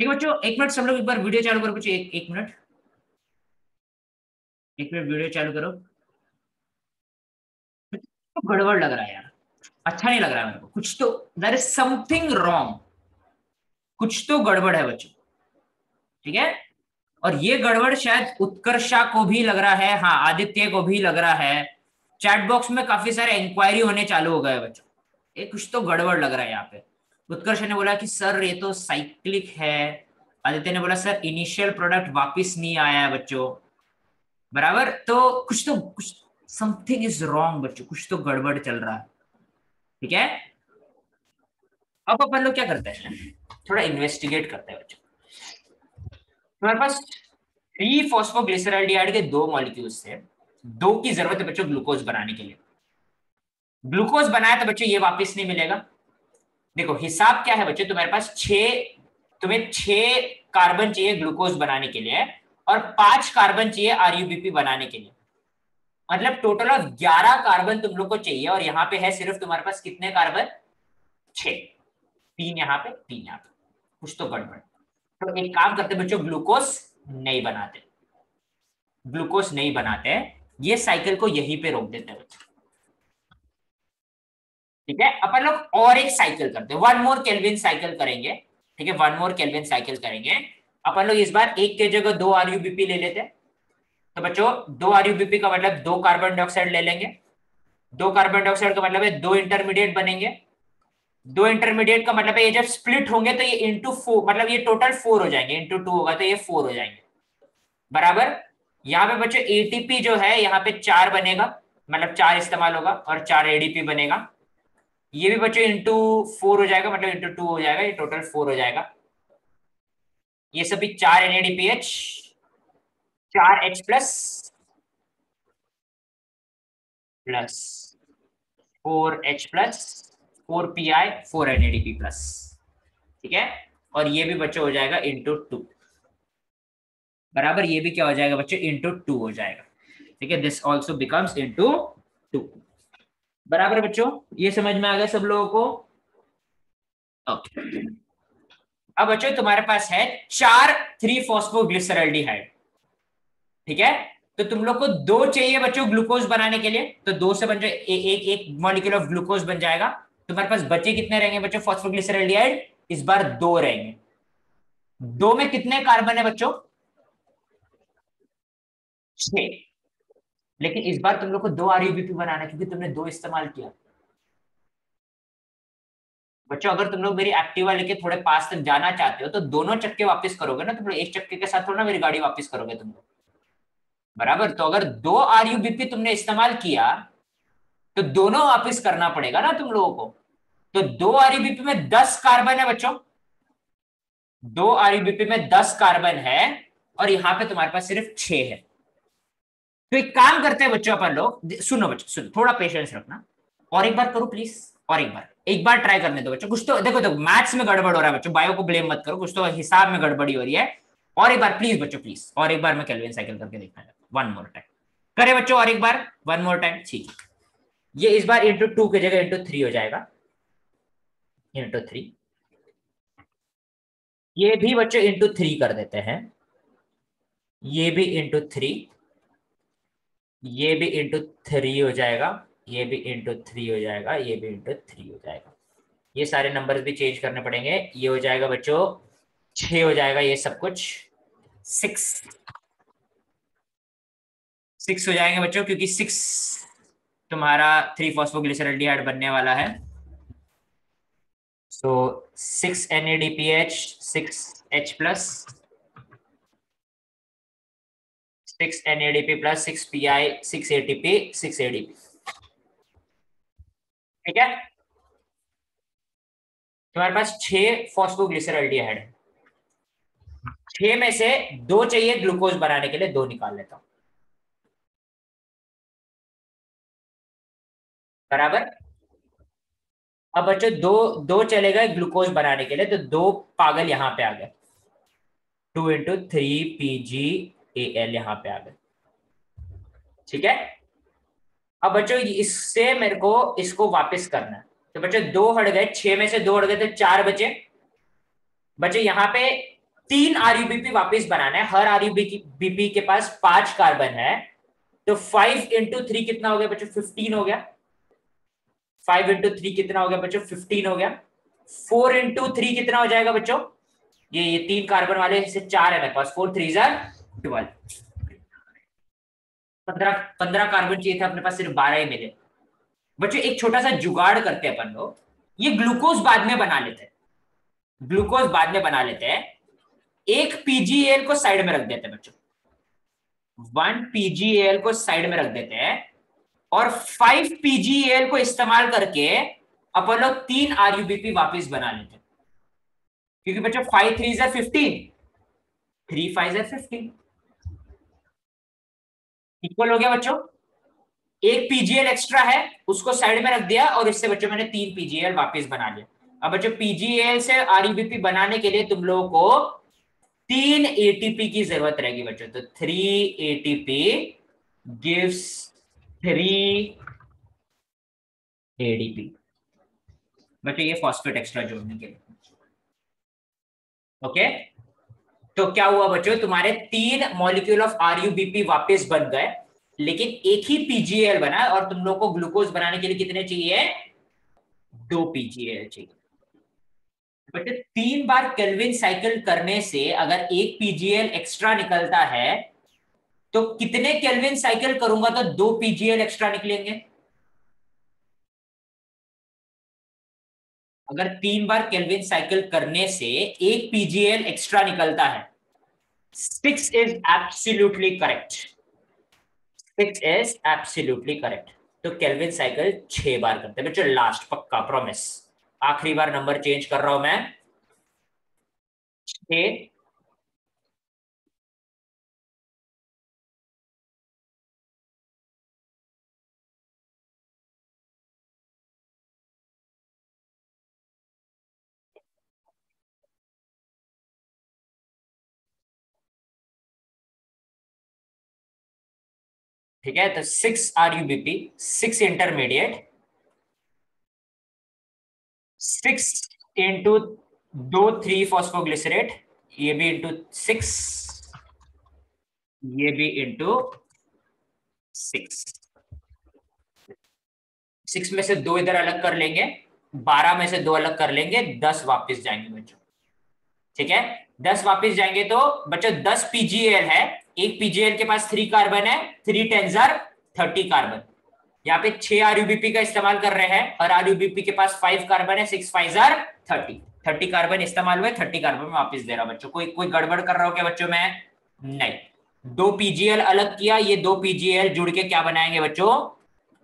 ठीक है बच्चों, 1 मिनट सब लोग एक बार वीडियो चालू करो बच्चों, एक मिनट, 1 मिनट वीडियो चालू करो। तो गड़बड़ लग रहा है यार, अच्छा नहीं लग रहा है मेरे को, कुछ तो देयर इज समथिंग रॉन्ग, कुछ तो गड़बड़ है बच्चों। ठीक है, और ये गड़बड़ शायद उत्कर्षा को भी लग रहा है, हाँ आदित्य को भी लग रहा है। चैट बॉक्स में काफी सारे इंक्वायरी होने चालू हो गए बच्चों, ये कुछ तो गड़बड़ लग रहा है यहाँ पे। उत्कर्ष ने बोला कि सर ये तो साइक्लिक है। आदित्य ने बोला सर इनिशियल प्रोडक्ट वापस नहीं आया है बच्चों, बराबर। तो कुछ समथिंग इज रॉन्ग बच्चों, कुछ तो गड़बड़ चल रहा है। ठीक है, अब अपन लोग क्या करते हैं, थोड़ा इन्वेस्टिगेट करते हैं बच्चों। हमारे पास 3 फॉस्फोग्लिसरॉल्डिहाइड के 2 मॉलिक्यूल्स थे, 2 की जरूरत है बच्चों ग्लूकोज बनाने के लिए। ग्लूकोज बनाया तो बच्चों ये वापस नहीं मिलेगा। देखो हिसाब क्या है बच्चों, तुम्हारे पास 6, तुम्हें 6 कार्बन चाहिए ग्लूकोज बनाने के लिए, और 5 कार्बन चाहिए आरयूबीपी बनाने के लिए। मतलब टोटल ऑफ 11 कार्बन तुम लोग को चाहिए, और यहाँ पे है सिर्फ तुम्हारे पास कितने कार्बन? 6। 3 यहाँ पे, 3 यहाँ पे, कुछ तो गड़बड़। तो एक काम करते बच्चों, ग्लूकोज नहीं बनाते, ग्लूकोज नहीं बनाते, ये साइकिल को यहीं पे रोक देते हैं बच्चों। ठीक है, अपन लोग और एक साइकिल करते हैं, 1 मोर केल्विन साइकिल करेंगे। ठीक है, 1 मोर केल्विन साइकिल करेंगे अपन लोग। इस बार 1 के जगह 2 आरयूबीपी ले लेते हैं। तो बच्चों 2 आरयूबीपी का मतलब 2 कार्बन डाइऑक्साइड ले लेंगे। 2 कार्बन डाइऑक्साइड का मतलब है 2 इंटरमीडिएट बनेंगे। दो इंटरमीडिएट का मतलब है ये जब स्प्लिट होंगे तो ये इंटू 4, मतलब ये टोटल 4 हो जाएंगे, इंटू 2 होगा तो ये 4 हो जाएंगे, बराबर। यहाँ पे बच्चों एटीपी जो है यहाँ पे 4 बनेगा, मतलब 4 इस्तेमाल होगा और 4 एडीपी बनेगा। ये भी बच्चों इंटू 4 हो जाएगा, मतलब इंटू 2 हो जाएगा, ये टोटल 4 हो जाएगा। ये सभी 4 NADPH, 4 H plus plus 4 H plus 4 P I 4 NADP plus, ठीक है। और ये भी बच्चों हो जाएगा इंटू 2, बराबर। ये भी क्या हो जाएगा बच्चों, इंटू 2 हो जाएगा, ठीक है। दिस ऑल्सो बिकम्स इंटू 2, बराबर बच्चों। ये समझ में आ गया सब लोगों को? ओके। अब बच्चों तुम्हारे पास है 4 3 फॉस्फोग्लिसरल्डिहाइड, ठीक है। तो तुम लोग को दो चाहिए बच्चों ग्लूकोज बनाने के लिए, तो दो से बन जाए एक एक मॉलिक्यूल ऑफ ग्लूकोज बन जाएगा। तुम्हारे पास बचे कितने रहेंगे बच्चों फॉस्फोग्लिसरल्डिहाइड? इस बार दो रहेंगे। दो में कितने कार्बन है बच्चों? 6। लेकिन इस बार तुम लोग को दो आरयूबीपी बनाना है क्योंकि तुमने दो इस्तेमाल किया। बच्चों अगर तुम लोग मेरी एक्टिवा लेके थोड़े पास तक जाना चाहते हो तो दोनों चक्के वापस करोगे ना, तुम लोग एक चक्के के साथ थोड़ा ना मेरी गाड़ी वापस करोगे तुम लोग, बराबर। तो अगर दो आरयूबीपी तुमने इस्तेमाल किया तो दोनों वापस करना पड़ेगा ना तुम लोगों को। तो दो आरयूबीपी में 10 कार्बन है बच्चों, दो आरयूबीपी में 10 कार्बन है, और यहां पे तुम्हारे पास सिर्फ 6 है। तो एक काम करते हैं बच्चों अपन लोग, सुनो बच्चों सुनो, थोड़ा पेशेंस रखना। और एक बार करो प्लीज, और एक बार ट्राई करने दो बच्चों। कुछ तो देखो देखो मैथ्स में गड़बड़ हो रहा है बच्चों, बायो को ब्लेम मत करो, कुछ तो हिसाब में गड़बड़ी हो रही है। और एक बार प्लीज बच्चों, प्लीज और एक बार मैं केल्विन साइकिल करके देखना है, वन मोर टाइम। करे बच्चों और एक बार, वन मोर टाइम, ठीक। ये इस बार इंटू 2 की जगह इंटू 3 हो जाएगा, इंटू 3। ये भी बच्चों इंटू 3 कर देते हैं, ये भी इंटू 3, ये भी इंटू 3 हो जाएगा, ये भी इंटू 3 हो जाएगा, ये भी इंटू 3 हो जाएगा। ये सारे नंबर्स भी चेंज करने पड़ेंगे। ये हो जाएगा बच्चों 6 हो जाएगा, ये सब कुछ 6 6 हो जाएंगे बच्चों, क्योंकि 6 तुम्हारा 3 फॉस्फोग्लिसरल्डिहाइड बनने वाला है। सो 6 NADPH 6H plus 6 NADP plus 6 PI 6 ATP 6 ADP, ठीक है। तुम्हारे पास 6 फॉस्फोग्लिसरल्डिहाइड है, 6 में से दो चाहिए ग्लूकोज बनाने के लिए, दो निकाल लेता हूं, बराबर। अब बच्चों दो दो चले गए ग्लूकोज बनाने के लिए, तो दो पागल यहां पे आ गए, 2 × 3 PgAl यहां पे आ गए, ठीक है। अब बच्चों इससे मेरे को इसको वापस करना है, तो बच्चों दो हट गए, 6 में से दो हट गए तो 4 बचे। बच्चों यहाँ पे 3 आरयूबीपी वापस बनाना है, हर आरयूबीपी के पास 5 कार्बन है, तो 5 × 3 कितना हो गया बच्चों? 15 हो गया। 5 × 3 कितना हो गया बच्चों? 15 हो गया। 4 × 3 कितना हो जाएगा बच्चों? ये 3 कार्बन वाले से 4 है मेरे पास, 4 3 = 12। 15 कार्बन चाहिए था, अपने पास सिर्फ 12 ही मिले। बच्चों एक छोटा सा जुगाड़ करते हैं अपन लोग, ये ग्लूकोज बाद में बना लेते हैं, ग्लूकोज बाद में बना लेते हैं। एक पीजीएल को साइड में रख देते हैं बच्चों, 1 पीजीएल को साइड में रख देते हैं, और 5 पीजीएल को इस्तेमाल करके अपन लोग 3 आरयूबीपी वापस बना लेते हैं। क्योंकि बच्चों 5 3 = 15, 3 5 = 15, इक्वल हो गया बच्चों। एक पीजीएल एक्स्ट्रा है, उसको साइड में रख दिया, और इससे बच्चों मैंने 3 पीजीएल वापस बना लिया। अब बच्चों पीजीएल से आरयूबीपी बनाने के लिए तुम लोगों को 3 ATP की जरूरत रहेगी बच्चों, तो 3 ATP गिव्स 3 ADP बच्चों, ये फॉस्फेट एक्स्ट्रा जोड़ने के लिए, ओके। तो क्या हुआ बच्चों, तुम्हारे 3 मॉलिक्यूल ऑफ आरयूबीपी वापस बन गए, लेकिन एक ही पीजीएल बना, और तुम लोग को ग्लूकोज बनाने के लिए कितने चाहिए? 2 पीजीएल चाहिए। बट 3 बार केल्विन साइकिल करने से अगर एक पीजीएल एक्स्ट्रा निकलता है, तो कितने केल्विन साइकिल करूंगा तो 2 पीजीएल एक्स्ट्रा निकलेंगे? अगर 3 बार केल्विन साइकिल करने से 1 PGL एक्स्ट्रा निकलता है, 6 is absolutely correct, 6 is absolutely correct. तो केल्विन साइकिल 6 बार करते हैं बच्चों, लास्ट पक्का प्रॉमिस, आखिरी बार नंबर चेंज कर रहा हूं मैं, 6। ठीक है, तो 6 RUBP, 6 इंटरमीडिएट, 6 इंटू 2 3 फॉस्फोग्लिसरेट, ये भी इंटू 6, ये भी इंटू 6। 6 में से 2 इधर अलग कर लेंगे, 12 में से 2 अलग कर लेंगे, 10 वापस जाएंगे बच्चों। ठीक है, 10 वापस जाएंगे तो बच्चों 10 PGL है, एक PGL के पास 3 कार्बन है, 3 10 30 कार्बन। यहाँ पे 6 RUBP का इस्तेमाल कर रहे हैं, और RUBP के पास 5 कार्बन है, 6 5 30 कार्बन इस्तेमाल हुए, 30 कार्बन में वापस दे रहा हूं बच्चों। कोई कोई गड़बड़ कर रहा हो क्या बच्चों? मैं नहीं, 2 PGL अलग किया, ये 2 PGL जुड़ के क्या बनाएंगे बच्चों?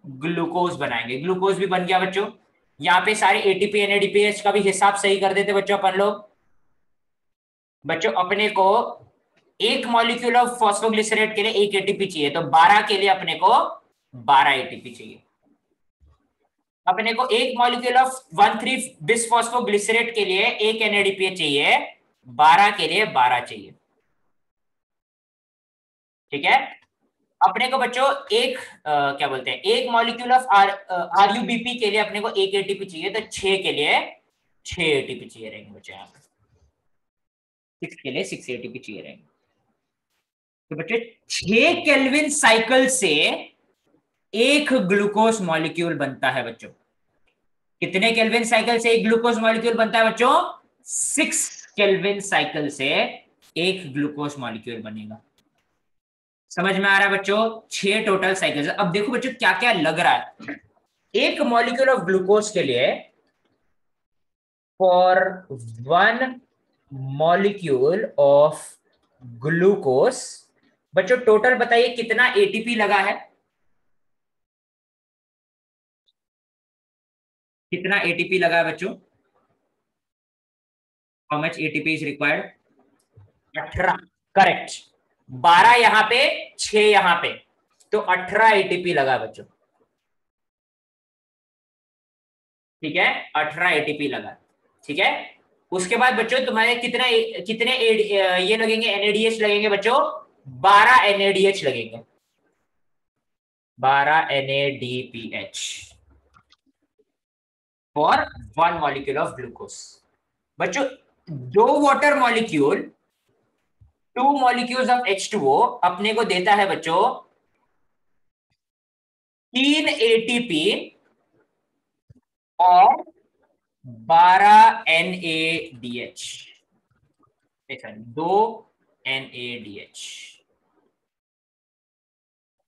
ग्लूकोज बनाएंगे। ग्लूकोज भी बन गया बच्चों। यहाँ पे सारे ATP NADPH का भी हिसाब सही कर देते बच्चों अपन लोग। बच्चों अपने को एक मॉलिक्यूल ऑफ फॉस्फोग्लिसरेट के लिए 1 ATP चाहिए, तो 12 के लिए अपने को 12 ATP चाहिए। अपने को एक मॉलिक्यूल ऑफ 1,3 बिसफॉस्फोग्लिसरेट के लिए 1 NADPH चाहिए, 12 के लिए 12 चाहिए। ठीक है, अपने को बच्चों एक क्या बोलते हैं, एक मॉलिक्यूल ऑफ RUBP के लिए अपने को 1 ATP चाहिए, तो 6 के लिए 6 ATP चाहिए रहेंगे बच्चों। यहाँ पे 6 के लिए 6 ATP चाहिए रहेंगे। तो बच्चे 6 केल्विन साइकिल से एक ग्लूकोज मॉलिक्यूल बनता है बच्चों। कितने केल्विन साइकिल से एक ग्लूकोज मॉलिक्यूल बनता है बच्चों? 6 केल्विन साइकिल से एक ग्लूकोज मॉलिक्यूल बनेगा। समझ में आ रहा है बच्चों? 6 टोटल साइकिल। अब देखो बच्चों क्या क्या लग रहा है। एक मॉलिक्यूल ऑफ ग्लूकोज के लिए, फॉर 1 मॉलिक्यूल ऑफ ग्लूकोज, बच्चों टोटल बताइए कितना ATP लगा है? कितना ATP लगा है बच्चों? How much ATP is required? 18। Correct. 12 यहां पे, 6 यहां पे, तो 18 ATP लगा है बच्चों। ठीक है, 18 ATP लगा। ठीक है, उसके बाद बच्चों तुम्हारे कितना कितने ये लगेंगे, NADH लगेंगे बच्चों? 12 NADH लगेंगे, 12 NADPH for 1 molecule of glucose. बच्चों 2 water molecule, 2 molecules of H2O अपने को देता है बच्चों 3 ATP और 12 NADH। 2 NADH।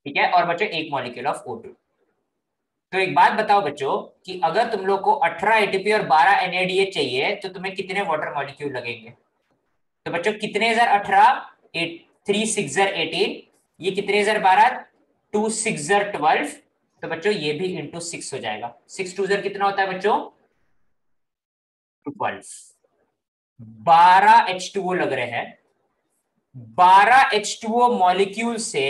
ठीक है, और बच्चों 1 मॉलिक्यूल ऑफ O2। तो एक बात बताओ बच्चों कि अगर तुम लोग को 18 ATP और 12 NADH चाहिए तो तुम्हें कितने वाटर मॉलिक्यूल लगेंगे? तो बच्चों कितने जार 18, 3 6 जार 18, ये कितने जार 12, 2 6 जार 12। तो बच्चों ये भी इंटू 6 हो जाएगा। 6 2 जार कितना होता है बच्चों? 12। 12 H2O लग रहे हैं, 12 H2O मॉलिक्यूल से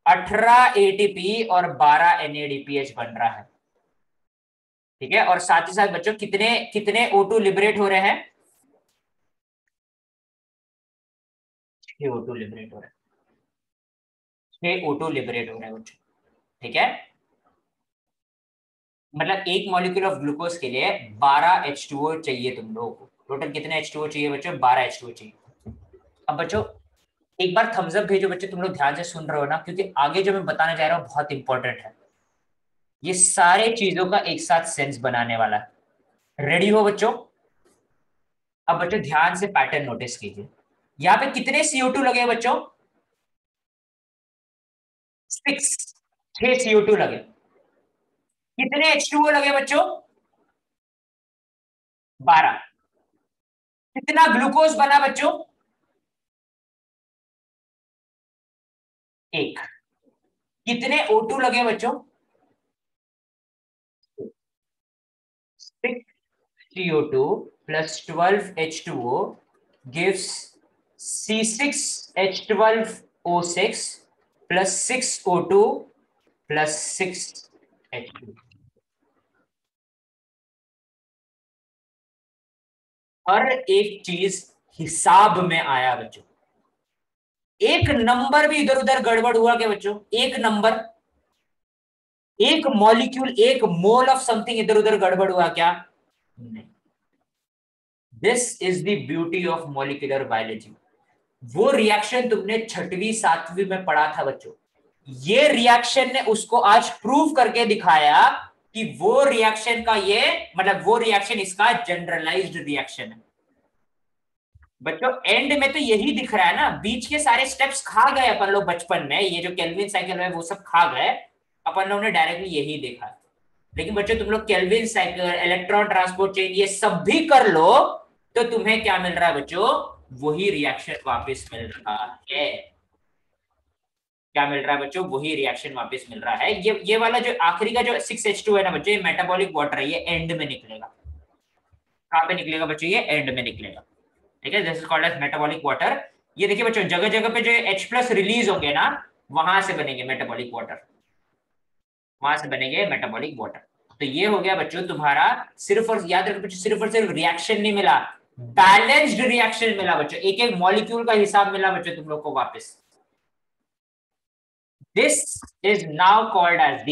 18 ATP और 12 NADPH बन रहा है। ठीक है, और साथ ही साथ बच्चों कितने कितने O2 लिबरेट हो रहे हैं? 6 O2 लिबरेट हो रहे हैं, 6 O2 लिबरेट हो रहे हैं बच्चों। ठीक है, मतलब एक मॉलिक्यूल ऑफ ग्लूकोज के लिए 12 H2O चाहिए तुम लोगों को। टोटल कितने H2O चाहिए बच्चों? 12 H2O चाहिए। अब बच्चों एक बार थम्स अप भेजो बच्चों, तुम लोग ध्यान से सुन रहे हो ना, क्योंकि आगे जो मैं बताने जा रहा हूँ बहुत इंपॉर्टेंट है। ये सारे चीजों का एक साथ सेंस बनाने वाला है। रेडी हो बच्चों? अब बच्चों ध्यान से पैटर्न नोटिस कीजिए। यहाँ पे कितने CO2 लगे बच्चों? 6। 6 CO2 लगे। कितने H2O लगे बच्चों? 12। कितना ग्लूकोज बना बच्चों? 1। कितने O2 लगे बच्चों? 6 CO2 plus 12 H2O gives C6H12O6 plus 6O2 plus 6H2। हर एक चीज हिसाब में आया बच्चों। एक नंबर भी इधर उधर गड़बड़ हुआ क्या बच्चों? एक नंबर, एक मॉलिक्यूल, एक मोल ऑफ समथिंग इधर उधर गड़बड़ हुआ क्या? नहीं। This is the beauty of molecular biology. वो रिएक्शन तुमने छठवीं सातवीं में पढ़ा था बच्चों, ये रिएक्शन ने उसको आज प्रूव करके दिखाया कि वो रिएक्शन का ये मतलब वो रिएक्शन इसका जनरलाइज्ड रिएक्शन है बच्चों। एंड में तो यही दिख रहा है ना, बीच के सारे स्टेप्स खा गए अपन लोग बचपन में, ये जो केल्विन साइकिल है वो सब खा गए, अपन लोगों ने डायरेक्टली यही देखा। लेकिन बच्चों तुम लोग Calvin cycle, electron transport chain ये सब भी कर लो तो तुम्हें क्या मिल रहा है बच्चों? वही रिएक्शन वापस मिल रहा है। क्या मिल रहा है बच्चों? वही रिएक्शन वापस मिल रहा है। ये वाला जो आखिरी का जो 6H2 है ना बच्चों, ये मेटाबॉलिक वाटर है, ये एंड में निकलेगा। कहां पे निकलेगा बच्चों? ये एंड में निकलेगा। ठीक है, this is called as metabolic water. ये देखिए बच्चों, जगह जगह पे जो H प्लस रिलीज होंगे ना, वहां से बनेंगे मेटाबॉलिक वाटर, वहां से बनेंगे मेटाबॉलिक वाटर। तो ये हो गया बच्चों तुम्हारा, सिर्फ और याद रखो बच्चों, सिर्फ और सिर्फ रिएक्शन नहीं मिला, बैलेंस्ड रिएक्शन मिला बच्चों, एक एक मॉलिक्यूल का हिसाब मिला बच्चों तुम लोग को वापस। This is now called as the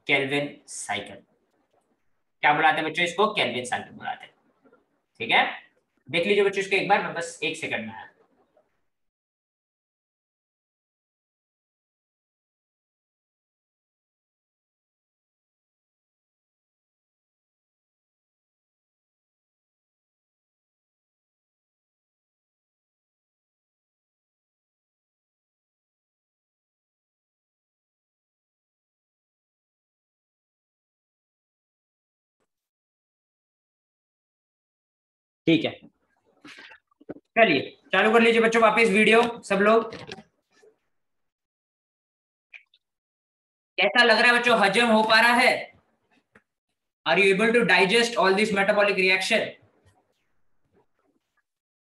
Calvin cycle. क्या बुलाते हैं बच्चों इसको? केल्विन साइकिल बुलाते हैं। ठीक है, देख लीजिए बच्चों इसको एक बार, मैं बस एक सेकंड में आया। ठीक है, चलिए चालू कर लीजिए बच्चों वापस वीडियो सब लोग। कैसा लग रहा है बच्चों? हजम हो पा रहा है? Are you able to digest all this metabolic reaction?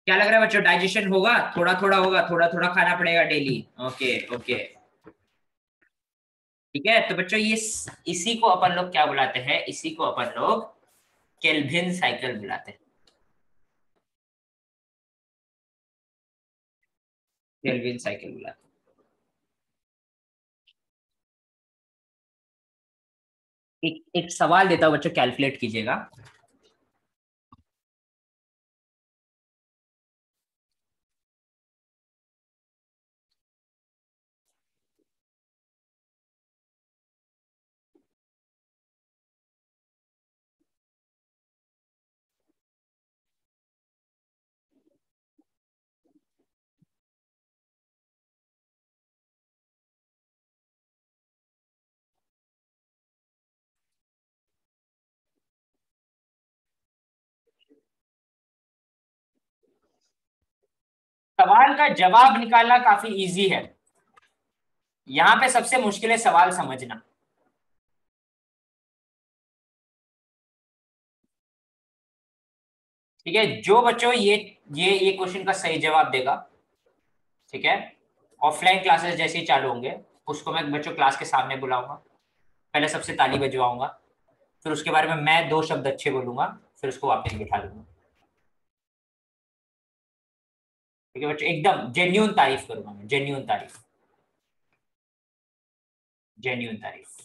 क्या लग रहा है बच्चों? डाइजेशन होगा? थोड़ा थोड़ा होगा, थोड़ा थोड़ा खाना पड़ेगा डेली। ओके ओके, ठीक है। तो बच्चों ये इसी को अपन लोग क्या बुलाते हैं? इसी को अपन लोग केल्विन साइकिल बुलाते हैं। केल्विन साइकिल बुलाते हैं। एक सवाल देता हूं बच्चों, कैलकुलेट कीजिएगा। सवाल का जवाब निकालना काफी इजी है, यहाँ पे सबसे मुश्किल है सवाल समझना। ठीक है, जो बच्चों ये क्वेश्चन का सही जवाब देगा, ठीक है, ऑफलाइन क्लासेस जैसे ही चालू होंगे उसको मैं बच्चों क्लास के सामने बुलाऊंगा, पहले सबसे ताली बजवाऊंगा, फिर उसके बारे में मैं दो शब्द अच्छे बोलूंगा, फिर उसको वापस बिठा दूंगा। ठीक है बच्चों, एकदम जेन्यून तारीफ करूंगा मैं, जेन्यून तारीफ, जेन्यून तारीफ।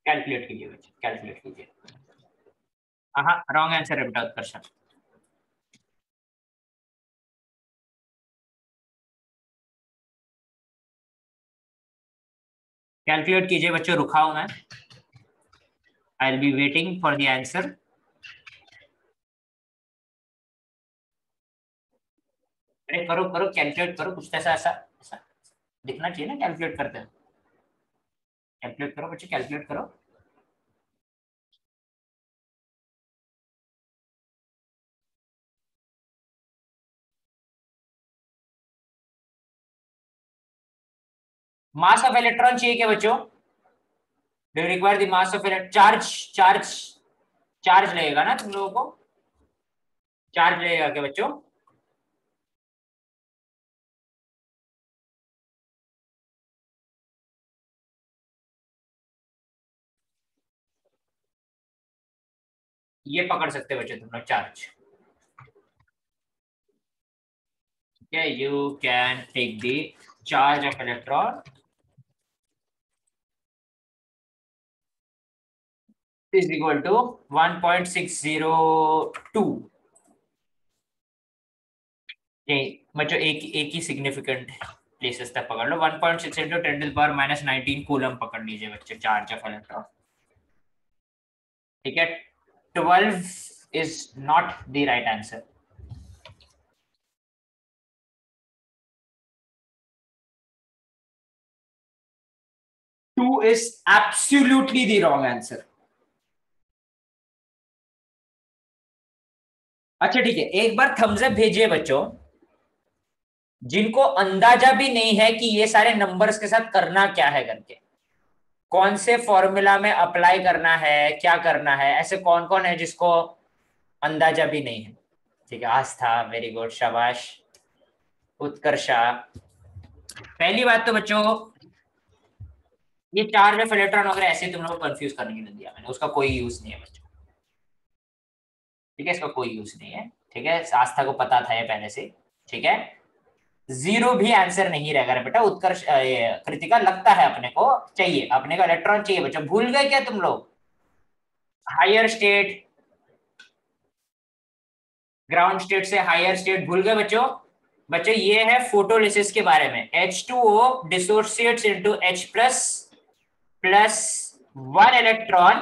कैलकुलेट कीजिए बच्चे, कैलकुलेट कीजिए। हाँ, रॉन्ग आंसर है बेटा उत्कर्षण। कैलकुलेट कीजिए बच्चों, रुका हूं मैं, I will be waiting for the answer. अरे करो करो, कैलकुलेट करो, कुछ ऐसा ऐसा ऐसा दिखना चाहिए ना कैलकुलेट करते हैं। कैलकुलेट करो बच्चे, कैलकुलेट करो। मास ऑफ इलेक्ट्रॉन चाहिए क्या बच्चों? Do require the mass of charge? Charge charge लगेगा ना तुम लोगों को? चार्ज लगेगा क्या बच्चों? ये पकड़ सकते बच्चों तुम लोग charge. Okay, you can take the charge of electron is equal to 1.602। बच्चों एक ही सिग्निफिकेंट प्लेसेस तक पकड़ लो। 1.6 into 10 to the power -19 coulomb पकड़ लीजिए बच्चों चार्ज ऑफ इलेक्ट्रॉन। ठीक है, 12 is not the right answer. Two is absolutely the wrong answer. अच्छा ठीक है, एक बार थम्स अप भेजिए बच्चों जिनको अंदाजा भी नहीं है कि ये सारे नंबर्स के साथ करना क्या है करके, कौन से फॉर्मूला में अप्लाई करना है, क्या करना है, ऐसे कौन कौन है जिसको अंदाजा भी नहीं है। ठीक है, आस्था वेरी गुड, शाबाश, उत्कर्षा। पहली बात तो बच्चों ये चार्ज ऑफ इलेक्ट्रॉन वगैरह ऐसे तुम लोग को कंफ्यूज करने के लिए दिया मैंने, उसका कोई यूज नहीं है बच्चों। ठीक है, इसका कोई यूज नहीं है। ठीक है, आस्था को पता था ये पहले से। ठीक है, जीरो भी आंसर नहीं रहेगा बेटा। उत्कर्ष कृतिका लगता है अपने को चाहिए, अपने को इलेक्ट्रॉन चाहिए बच्चों। भूल गए क्या तुम लोग हायर स्टेट, ग्राउंड स्टेट से हायर स्टेट भूल गए बच्चों? बच्चों ये है फोटोलिसिस के बारे में। H2O dissociates into H plus plus 1 electron,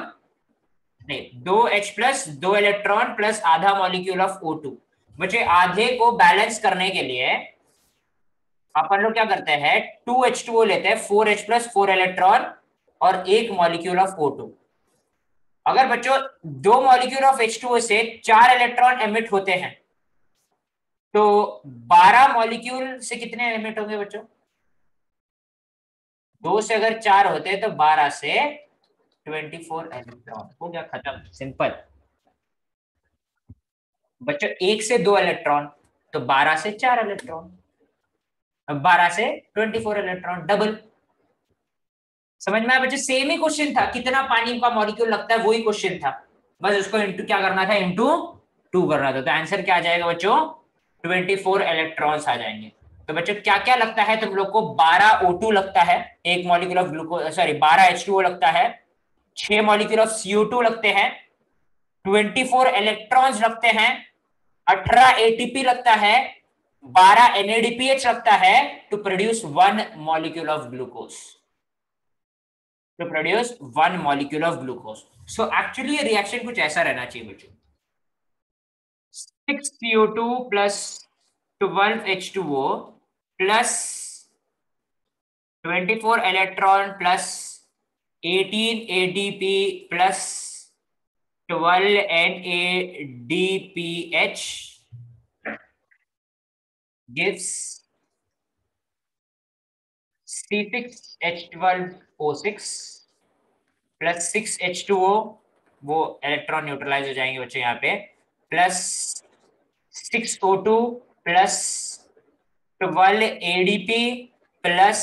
नहीं 2H प्लस 2 इलेक्ट्रॉन प्लस आधा मॉलिक्यूल ऑफ O2। बच्चों आधे को बैलेंस करने के लिए अपन लोग क्या करते हैं, 2H2O लेते हैं, 4H प्लस 4 इलेक्ट्रॉन और एक मॉलिक्यूल ऑफ O2। अगर बच्चों दो मॉलिक्यूल ऑफ H2O से 4 इलेक्ट्रॉन एमिट होते हैं तो 12 मॉलिक्यूल से कितने एमिट होंगे बच्चों? दो से अगर 4 होते हैं तो 12 से 24 इलेक्ट्रॉन हो गया, खत्म, सिंपल। बच्चों एक से 2 इलेक्ट्रॉन तो 12 से 4 इलेक्ट्रॉन, 12 से 24 इलेक्ट्रॉन, डबल। समझ में आया बच्चों? सेम ही क्वेश्चन था, कितना पानी का मॉलिक्यूल लगता है वही क्वेश्चन था, बस उसको इंटू क्या करना था, इंटू 2 करना था। तो आंसर क्या आ जाएगा बच्चों? 24 इलेक्ट्रॉन्स आ जाएंगे। तो बच्चों क्या क्या लगता है तुम लोग को? 12 O2 लगता है, एक molecule of glucose, sorry 12 H2O लगता है, 6 मॉलिक्यूल ऑफ CO2 लगते हैं, 24 इलेक्ट्रॉन्स लगते हैं, 18 ATP लगता है, 12 NADPH लगता है to produce 1 molecule of glucose, to produce 1 molecule of glucose. So actually ये रिएक्शन कुछ ऐसा रहना चाहिए बच्चों, 6 CO2 plus 12 H2O plus 24 electron plus 18 ADP plus 12 NADPH gives C6H12O6 plus 6H2O, वो इलेक्ट्रॉन न्यूट्रलाइज हो जाएंगे बच्चे यहाँ पे, plus 6O2 plus 12 ADP plus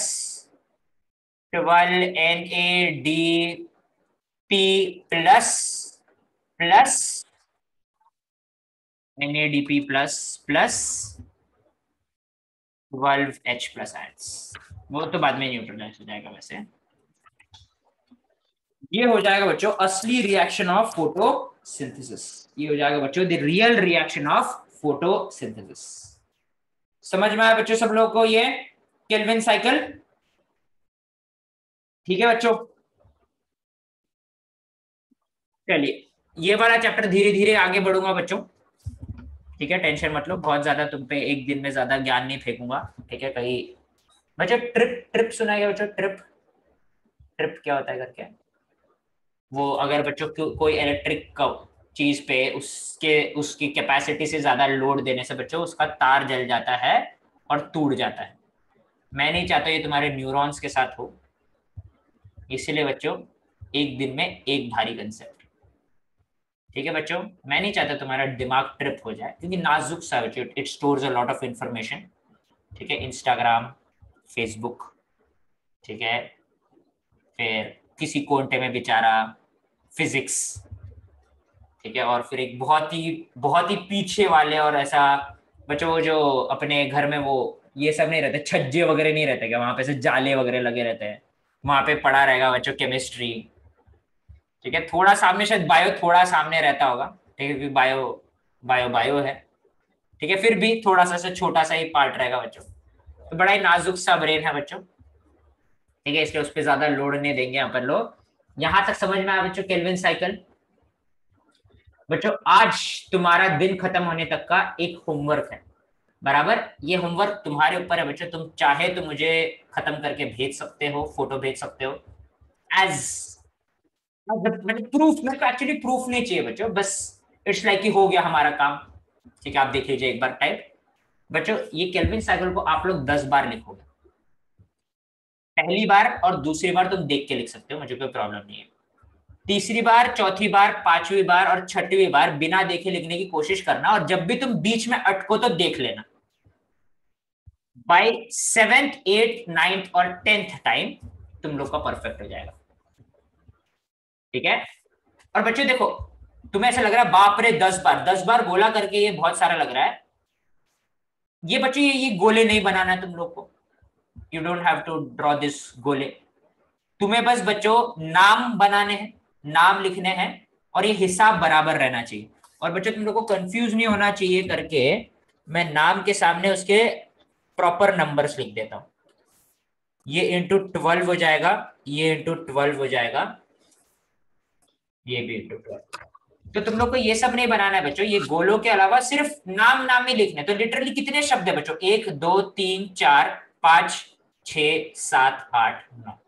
12 NADP plus plus NADP plus plus 12H plus ions, वो तो बाद में न्यूट्रलाइज हो जाएगा। वैसे ये हो जाएगा बच्चों असली रिएक्शन ऑफ फोटोसिंथेसिस, ये हो जाएगा बच्चों the real reaction of photosynthesis. समझ में आया बच्चों सब लोगों को ये केल्विन साइकिल? ठीक है बच्चों, चलिए ये वाला चैप्टर धीरे धीरे आगे बढ़ूंगा बच्चों। ठीक है, टेंशन मत लो, बहुत ज्यादा तुम पे एक दिन में ज्यादा ज्ञान नहीं फेंकूंगा। ठीक है, कहीं बच्चों ट्रिप ट्रिप सुना है बच्चों? ट्रिप ट्रिप क्या होता है करके? वो अगर बच्चों कोई इलेक्ट्रिक का चीज पे उसके उसकी कैपेसिटी से ज्यादा लोड देने से बच्चों उसका तार जल जाता है और टूट जाता है। मैं नहीं चाहता ये तुम्हारे न्यूरॉन्स के साथ हो, इसलिए बच्चों एक दिन में एक भारी कंसेप्ट। ठीक है बच्चों, मैं नहीं चाहता तुम्हारा दिमाग ट्रिप हो जाए, क्योंकि नाजुक सा बच्चों, it stores a lot of information. ठीक है, इंस्टाग्राम, फेसबुक, ठीक है, फिर किसी कोंटे में बेचारा फिजिक्स, ठीक है, और फिर एक बहुत ही पीछे वाले, और ऐसा बच्चों वो जो अपने घर में वो ये सब नहीं रहते, छज्जे वगैरह नहीं रहते क्या, वहां पे से जाले वगैरह लगे रहते हैं, वहां पे पड़ा रहेगा बच्चों केमिस्ट्री। ठीक है, थोड़ा सामने शायद बायो थोड़ा सामने रहता होगा, ठीक है, क्योंकि बायो बायो बायो है। ठीक है, फिर भी थोड़ा सा छोटा सा ही पार्ट रहेगा बच्चों, तो बड़ा ही नाजुक सा ब्रेन है बच्चों। ठीक है, इसलिए उस पर ज्यादा लोड नहीं देंगे अपन लोग। यहां तक समझ में आया बच्चों केल्विन साइकिल? बच्चों आज तुम्हारा दिन खत्म होने तक का एक होमवर्क है, बराबर। ये होमवर्क तुम्हारे ऊपर है बच्चों, तुम चाहे तो मुझे खत्म करके भेज सकते हो, फोटो भेज सकते हो एज मतलब प्रूफ। मेरे को एक्चुअली प्रूफ नहीं चाहिए बच्चों, बस इट्स लाइक कि हो गया हमारा काम। ठीक है, आप देख लीजिए एक बार टाइप। बच्चों ये केल्विन साइकिल को आप लोग 10 बार लिखोगे, पहली बार और दूसरी बार तुम देख के लिख सकते हो, मुझे कोई प्रॉब्लम नहीं है। तीसरी बार, चौथी बार, पांचवी बार और छठवीं बार बिना देखे लिखने की कोशिश करना, और जब भी तुम बीच में अटको तो देख लेना। बाय 7th 8th 9th और 10th टाइम तुम लोग का परफेक्ट हो जाएगा। ठीक है, और बच्चों देखो, तुम्हें ऐसा लग रहा है बाप रे 10 बार बोला करके ये बहुत सारा लग रहा है। ये बच्चों ये गोले नहीं बनाना है तुम लोग को, you don't have to draw this गोले। तुम्हें बस बच्चों नाम बनाने हैं, नाम लिखने हैं, और ये हिसाब बराबर रहना चाहिए। और बच्चों तुम लोग को कंफ्यूज नहीं होना चाहिए करके मैं नाम के सामने उसके प्रॉपर नंबर्स लिख देता हूं। ये इंटू 12 हो जाएगा, ये इंटू 12 हो जाएगा, ये भी इंटू 12। तो तुम लोग को ये सब नहीं बनाना है बच्चों, ये गोलों के अलावा सिर्फ नाम नाम ही लिखने। तो लिटरली कितने शब्द है बच्चों? 1 2 3 4 5 6 7 8 9,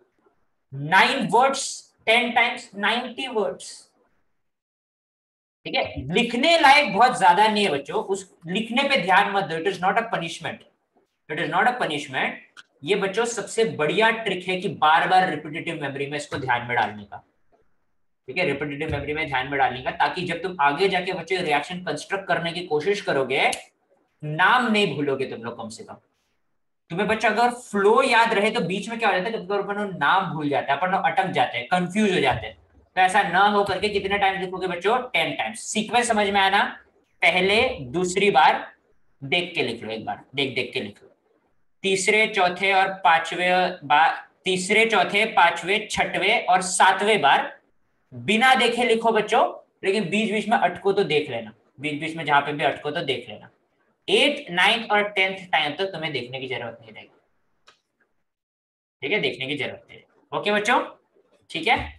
9 वर्ड्स, 10 टाइम्स 90 वर्ड्स। ठीक है, लिखने लायक बहुत ज्यादा नहीं है बच्चों, उस लिखने पे ध्यान मत दो, it is not a punishment, it is not a punishment. ये बच्चों सबसे बढ़िया ट्रिक है कि बार बार रिपीटेटिव मेमोरी में इसको ध्यान में डालने का। ठीक है, रिपीटेटिव मेमोरी में ध्यान में डालने का, ताकि जब तुम आगे जाके बच्चे रिएक्शन कंस्ट्रक्ट करने की कोशिश करोगे, नाम नहीं भूलोगे तुम लोग कम से कम। तुम्हें बच्चा अगर फ्लो याद रहे तो बीच में क्या हो जाता है, कभी कभी अपन नाम भूल जाते हैं, अपन अटक जाते हैं, कंफ्यूज हो जाते हैं। तो ऐसा ना हो करके कितने टाइम्स लिखोगे बच्चों? 10 टाइम्स। सीक्वेंस समझ में आया ना? पहले दूसरी बार देख के लिख लो, एक बार देख देख के लिख लो। तीसरे चौथे और पांचवें बार, तीसरे चौथे पांचवें छठवें और सातवें बार बिना देखे लिखो बच्चों, लेकिन बीच बीच में अटको तो देख लेना, बीच बीच में जहां पे भी अटको तो देख लेना। 8th 9th और 10th टाइम तक तुम्हें देखने की जरूरत नहीं रहेगी। ठीक है, देखने की जरूरत है। ओके बच्चों, ठीक है।